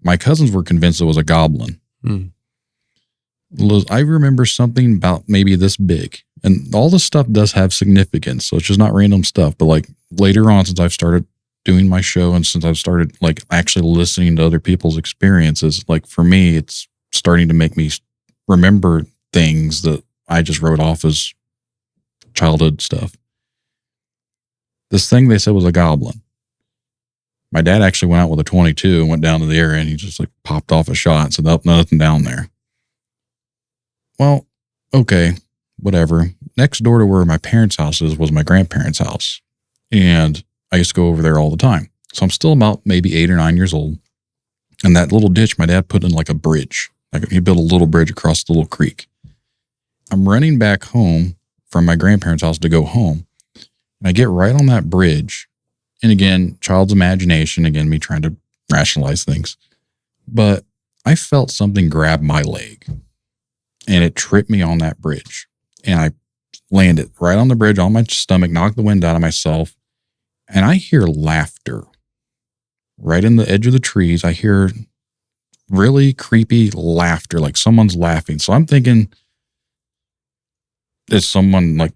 My cousins were convinced it was a goblin. I remember something about maybe this big. And all this stuff does have significance. So it's just not random stuff. But like later on, since I've started doing my show and since I've started like actually listening to other people's experiences, like for me, it's starting to make me remember things that I just wrote off as childhood stuff. This thing they said was a goblin. My dad actually went out with a 22 and went down to the area and he just like popped off a shot and said, nope, nothing down there. Well, okay, whatever. Next door to where my parents' house is was my grandparents' house. And I used to go over there all the time. So I'm still about maybe 8 or 9 years old. And that little ditch, my dad put in like a bridge. Like he built a little bridge across the little creek. I'm running back home from my grandparents' house to go home. And I get right on that bridge. And again, child's imagination, again, me trying to rationalize things. But I felt something grab my leg. And it tripped me on that bridge. And I landed right on the bridge on my stomach, knocked the wind out of myself. And I hear laughter right in the edge of the trees. I hear really creepy laughter, like someone's laughing. So I'm thinking, is someone like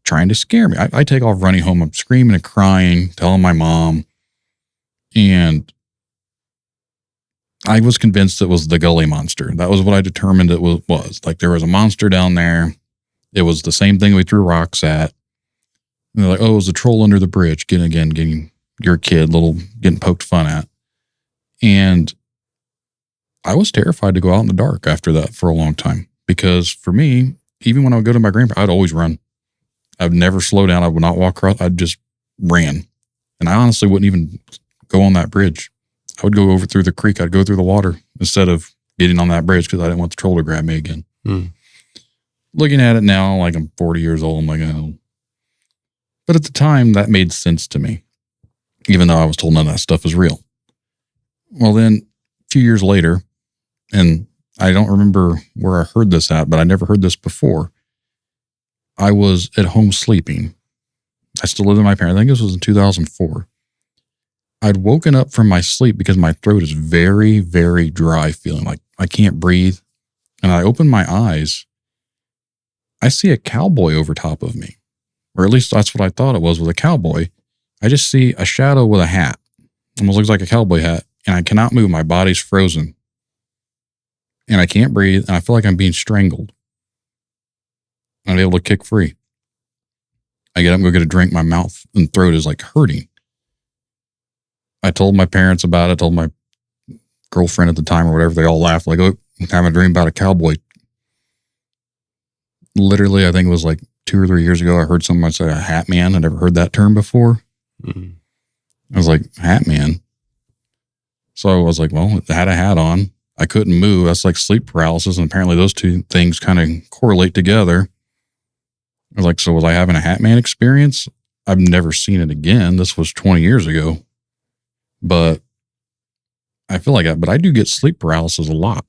trying to scare me? I take off running home. I'm screaming and crying, telling my mom. And I was convinced it was the gully monster. That was what I determined it was. Like there was a monster down there. It was the same thing we threw rocks at. And they're like, oh, it was a troll under the bridge. Getting your kid, getting poked fun at. And I was terrified to go out in the dark after that for a long time. Because for me, even when I would go to my grandpa, I'd always run. I'd never slow down. I would not walk across. I'd just ran. And I honestly wouldn't even go on that bridge. I would go over through the creek. I'd go through the water instead of getting on that bridge because I didn't want the troll to grab me again. Looking at it now, like I'm 40 years old, I'm like, oh. But at the time, that made sense to me, even though I was told none of that stuff is real. Well, then a few years later, and I don't remember where I heard this at, but I never heard this before. I was at home sleeping. I still lived with my parents. I think this was in 2004. I'd woken up from my sleep because my throat is very, very dry, feeling like I can't breathe. And I open my eyes. I see a cowboy over top of me, or at least that's what I thought it was a cowboy. I just see a shadow with a hat. Almost looks like a cowboy hat. and I cannot move. My body's frozen and I can't breathe. And I feel like I'm being strangled. I'm able to kick free. I get up and go get a drink. My mouth and throat is like hurting. I told my parents about it. I told my girlfriend at the time or whatever. They all laughed like, oh, I'm having a dream about a cowboy. Literally, I think it was like 2 or 3 years ago, I heard someone say a Hatman. I'd never heard that term before. Mm-hmm. I was like, Hatman? So I was like, well, I had a hat on. I couldn't move. That's like sleep paralysis. And apparently those two things kind of correlate together. I was like, so was I having a Hatman experience? I've never seen it again. This was 20 years ago. But I feel like but I do get sleep paralysis a lot.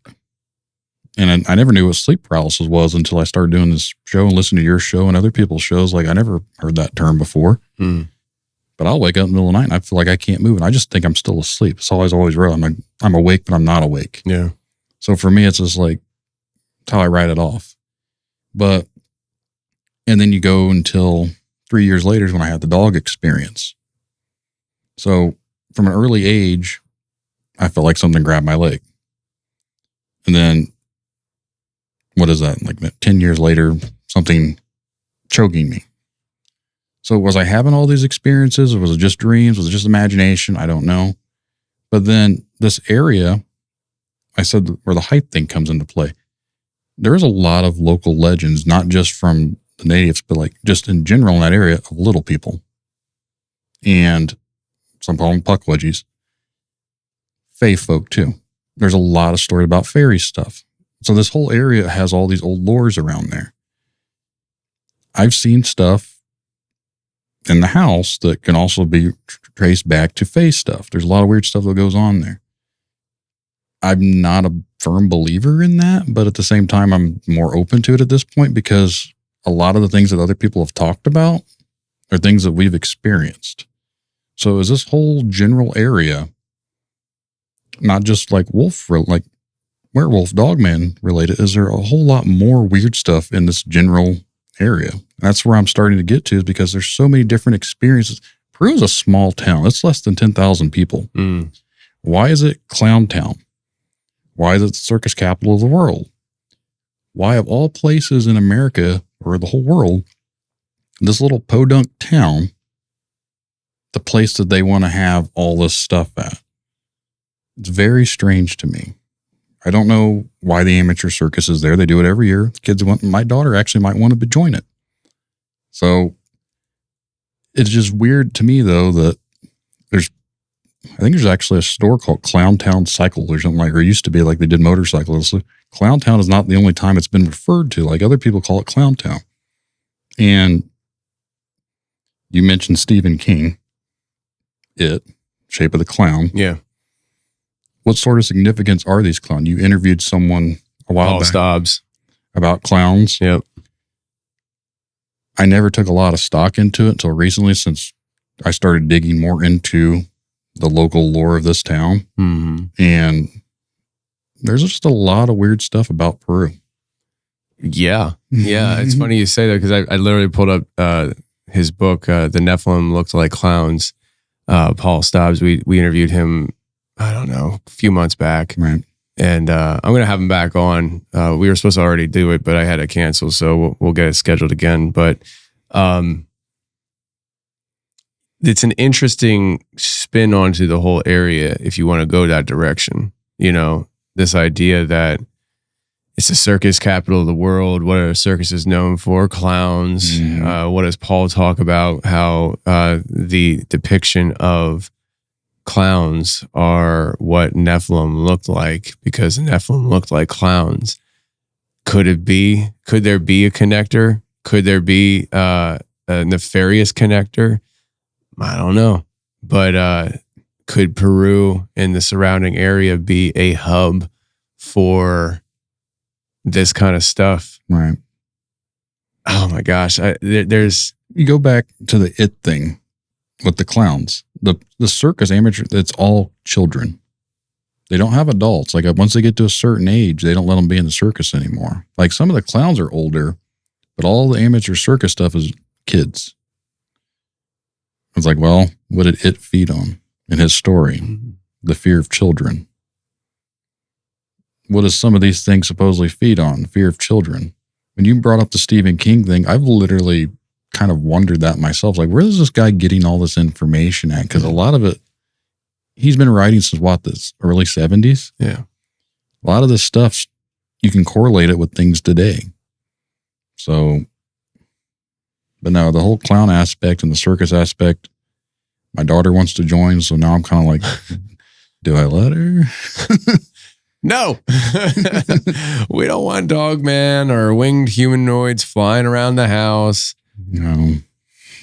And I never knew what sleep paralysis was until I started doing this show and listening to your show and other people's shows. Like, I never heard that term before. But I'll wake up in the middle of the night and I feel like I can't move. And I just think I'm still asleep. It's always real. I'm like, I'm awake, but I'm not awake. Yeah. So for me, it's just like, it's how I write it off. And then you go until 3 years later is when I had the dog experience. So from an early age, I felt like something grabbed my leg. And then, what is that? Like 10 years later, something choking me. So was I having all these experiences, or was it just dreams? Was it just imagination? I don't know. But then this area, I said, where the height thing comes into play, there is a lot of local legends, not just from the natives, but like just in general in that area of little people. And some call them puckwudgies. Fae folk too. There's a lot of story about fairy stuff. So this whole area has all these old lores around there. I've seen stuff in the house that can also be traced back to fae stuff. There's a lot of weird stuff that goes on there. I'm not a firm believer in that, but at the same time, I'm more open to it at this point because a lot of the things that other people have talked about are things that we've experienced. So is this whole general area not just like like werewolf, dogman related? Is there a whole lot more weird stuff in this general area? That's where I'm starting to get to, is because there's so many different experiences. Peru is a small town. It's less than 10,000 people. Why is it clown town? Why is it the circus capital of the world? Why, of all places in America or the whole world, this little podunk town, the place that they want to have all this stuff at? It's very strange to me. I don't know why the amateur circus is there. They do it every year. The kids my daughter actually might want to join it. So it's just weird to me though that I think there's actually a store called Clowntown Cycle or something like, or it used to be like they did motorcycles. So Clowntown is not the only time it's been referred to. Like other people call it Clowntown. And you mentioned Stephen King, Shape of the Clown. Yeah. What sort of significance are these clowns? You interviewed someone a while back Stobbs about clowns. Yep. I never took a lot of stock into it until recently, since I started digging more into the local lore of this town. Mm-hmm. And there's just a lot of weird stuff about Peru. Yeah. Yeah. It's funny you say that because I literally pulled up his book, The Nephilim Looked Like Clowns. Paul Stobbs, we interviewed him, I don't know, a few months back. Right. And I'm going to have him back on. We were supposed to already do it, but I had to cancel, so we'll get it scheduled again. But it's an interesting spin onto the whole area if you want to go that direction. You know, this idea that it's the circus capital of the world. What are circuses known for? Clowns. What does Paul talk about? How the depiction of clowns are what Nephilim looked like, because the Nephilim looked like clowns. Could there be a connector? Could there be a nefarious connector? I don't know. But could Peru and the surrounding area be a hub for this kind of stuff? Right. Oh my gosh. There's... You go back to the it thing with the clowns. The circus amateur, it's all children. They don't have adults. Like once they get to a certain age, they don't let them be in the circus anymore. Like some of the clowns are older, but all the amateur circus stuff is kids. It's like, well, what did it feed on in his story? the fear of children. What does some of these things supposedly feed on? Fear of children. When you brought up the Stephen King thing, I've literally kind of wondered that myself. Like, where is this guy getting all this information at? Because a lot of it, he's been writing since this early 70s. Yeah. A lot of this stuff, you can correlate it with things today. So, but no, the whole clown aspect and the circus aspect, my daughter wants to join. So now I'm kind of like, do I let her? No, we don't want Dogman or winged humanoids flying around the house. No,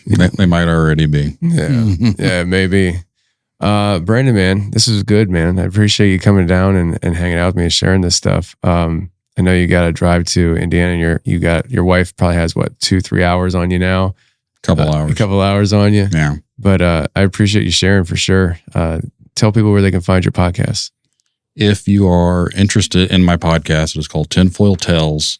they might already be. Yeah, maybe. Brandon, man, this is good, man. I appreciate you coming down and hanging out with me and sharing this stuff. I know you got to drive to Indiana, and your wife probably has 2-3 hours on you now. A couple hours on you. Yeah, but I appreciate you sharing for sure. Tell people where they can find your podcast. If you are interested in my podcast, it's called Tinfoil Tales.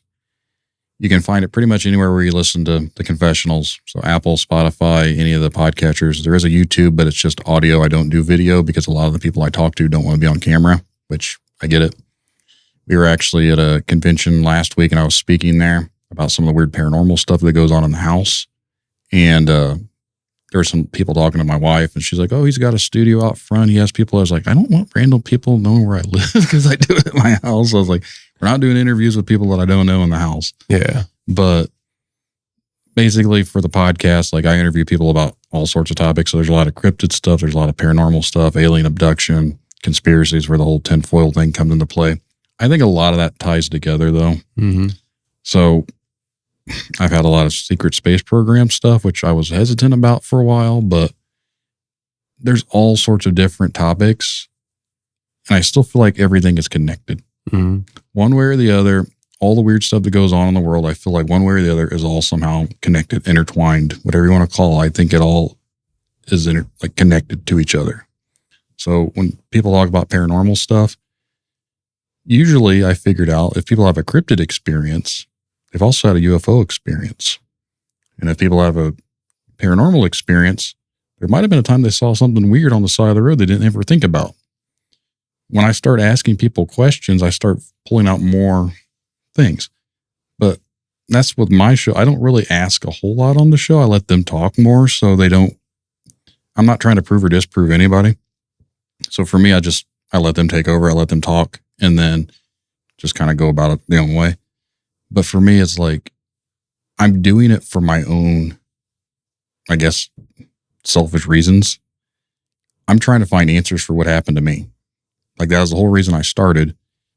You can find it pretty much anywhere where you listen to the Confessionals. So Apple, Spotify, any of the podcatchers. There is a YouTube, but it's just audio. I don't do video because a lot of the people I talk to don't want to be on camera, which I get it. We were actually at a convention last week and I was speaking there about some of the weird paranormal stuff that goes on in the house. And there were some people talking to my wife and she's like, oh, he's got a studio out front. He has people. I was like, I don't want random people knowing where I live because I do it at my house. I was like, we're not doing interviews with people that I don't know in the house. Yeah. But basically for the podcast, like I interview people about all sorts of topics. So there's a lot of cryptid stuff. There's a lot of paranormal stuff, alien abduction, conspiracies where the whole tinfoil thing comes into play. I think a lot of that ties together though. Mm-hmm. So I've had a lot of secret space program stuff, which I was hesitant about for a while, but there's all sorts of different topics. And I still feel like everything is connected. Mm-hmm. One way or the other, all the weird stuff that goes on in the world, I feel like one way or the other is all somehow connected, intertwined, whatever you want to call it. I think it all is connected to each other. So when people talk about paranormal stuff, usually I figured out if people have a cryptid experience, they've also had a UFO experience. And if people have a paranormal experience, there might have been a time they saw something weird on the side of the road they didn't ever think about. When I start asking people questions, I start pulling out more things. But that's with my show. I don't really ask a whole lot on the show. I let them talk more so I'm not trying to prove or disprove anybody. So for me, I let them take over. I let them talk and then just kind of go about it their own way. But for me, it's like, I'm doing it for my own, I guess, selfish reasons. I'm trying to find answers for what happened to me. Like that was the whole reason I started,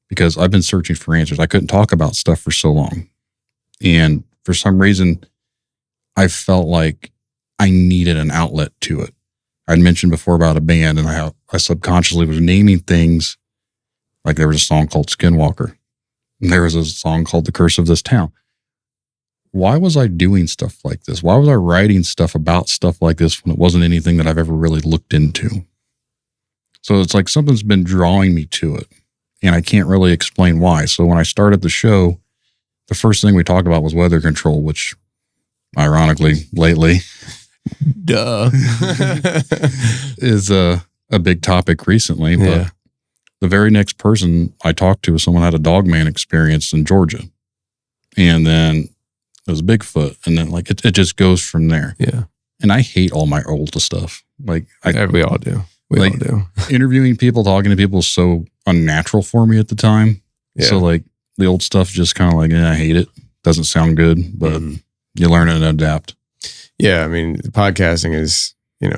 because I've been searching for answers. I couldn't talk about stuff for so long. And for some reason, I felt like I needed an outlet to it. I'd mentioned before about a band and I subconsciously was naming things. Like there was a song called Skinwalker. And there was a song called The Curse of This Town. Why was I doing stuff like this? Why was I writing stuff about stuff like this when it wasn't anything that I've ever really looked into? So it's like something's been drawing me to it and I can't really explain why. So when I started the show, the first thing we talked about was weather control, which ironically lately is a big topic recently. Yeah. But the very next person I talked to was someone who had a Dogman experience in Georgia. And then it was Bigfoot. And then like it just goes from there. Yeah. And I hate all my old stuff. Like we all do. We all do. Interviewing people, talking to people is so unnatural for me at the time. Yeah. So like the old stuff just kind of like, I hate it. Doesn't sound good, but you learn and adapt. Yeah. I mean, podcasting is, you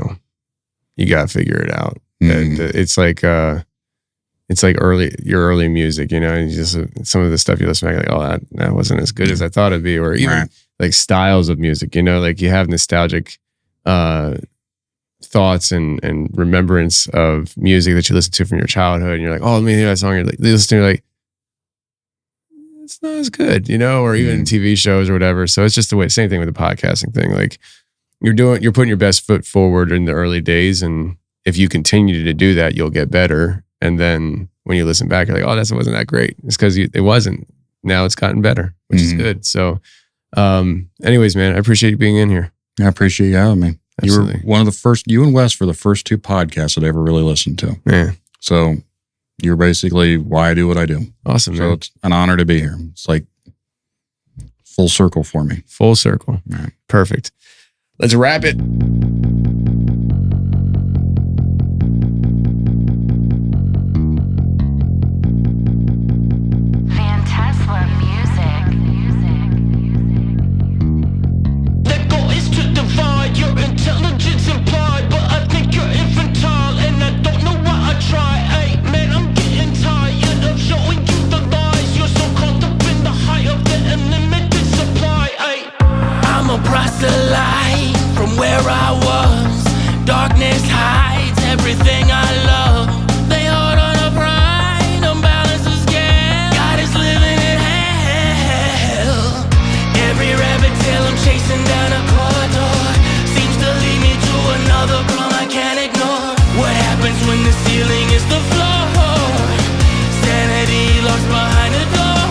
got to figure it out. It's like your early music, you just some of the stuff you listen to, like, oh, that wasn't as good as I thought it'd be, or even like styles of music, like you have nostalgic thoughts and remembrance of music that you listen to from your childhood, and you're like, oh, let me hear that song. You're like, you listen to it, you're like, it's not as good, or even TV shows or whatever. So it's just the way. Same thing with the podcasting thing. Like you're putting your best foot forward in the early days, and if you continue to do that, you'll get better. And then when you listen back, you're like, oh, that wasn't that great. It's because it wasn't. Now it's gotten better, which is good. So, anyways, man, I appreciate you being in here. I appreciate you having me. Absolutely. You were one of the first. You and Wes were the first two podcasts that I ever really listened to. Yeah. So you're basically why I do what I do. Awesome, So man. it's an honor to be here. It's like full circle for me. Full circle. Yeah. Perfect. Let's wrap it. From where I was, darkness hides everything I love. They hold on a pride, unbalance the scale. God is living in hell. Every rabbit tail I'm chasing down a corridor seems to lead me to another crumb I can't ignore. What happens when the ceiling is the floor? Sanity lost behind a door.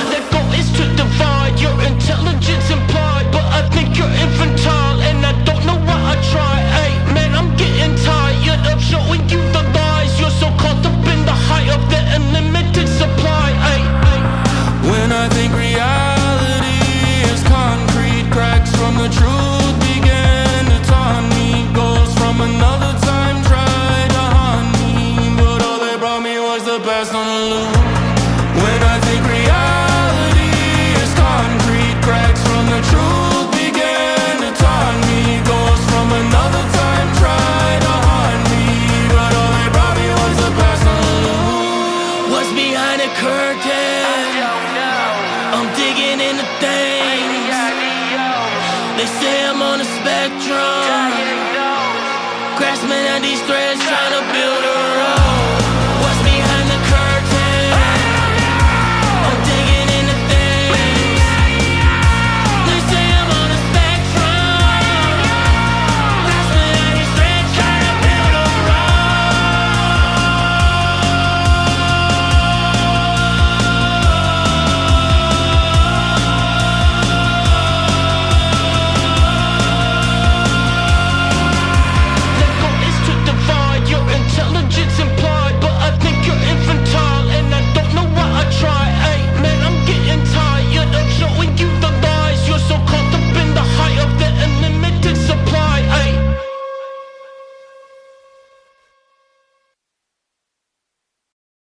Their goal is to divide your intelligence implied, but I think you're infantile, and I don't know why I try. Hey, man, I'm getting tired of showing you the lies. You're so caught up in the height of the unlimited supply. Hey, when I think reality is concrete, cracks from the truth begin to taunt me. Ghosts from another time tried to haunt me, but all they brought me was the past on a loop. When I think reality is concrete, cracks from the truth begin to taunt me. Ghosts from another time tried to haunt me, but all they brought me was the past on a loop. What's behind the curtain? I don't know. I'm digging into things. They say I'm on a spectrum, grasping at these threads.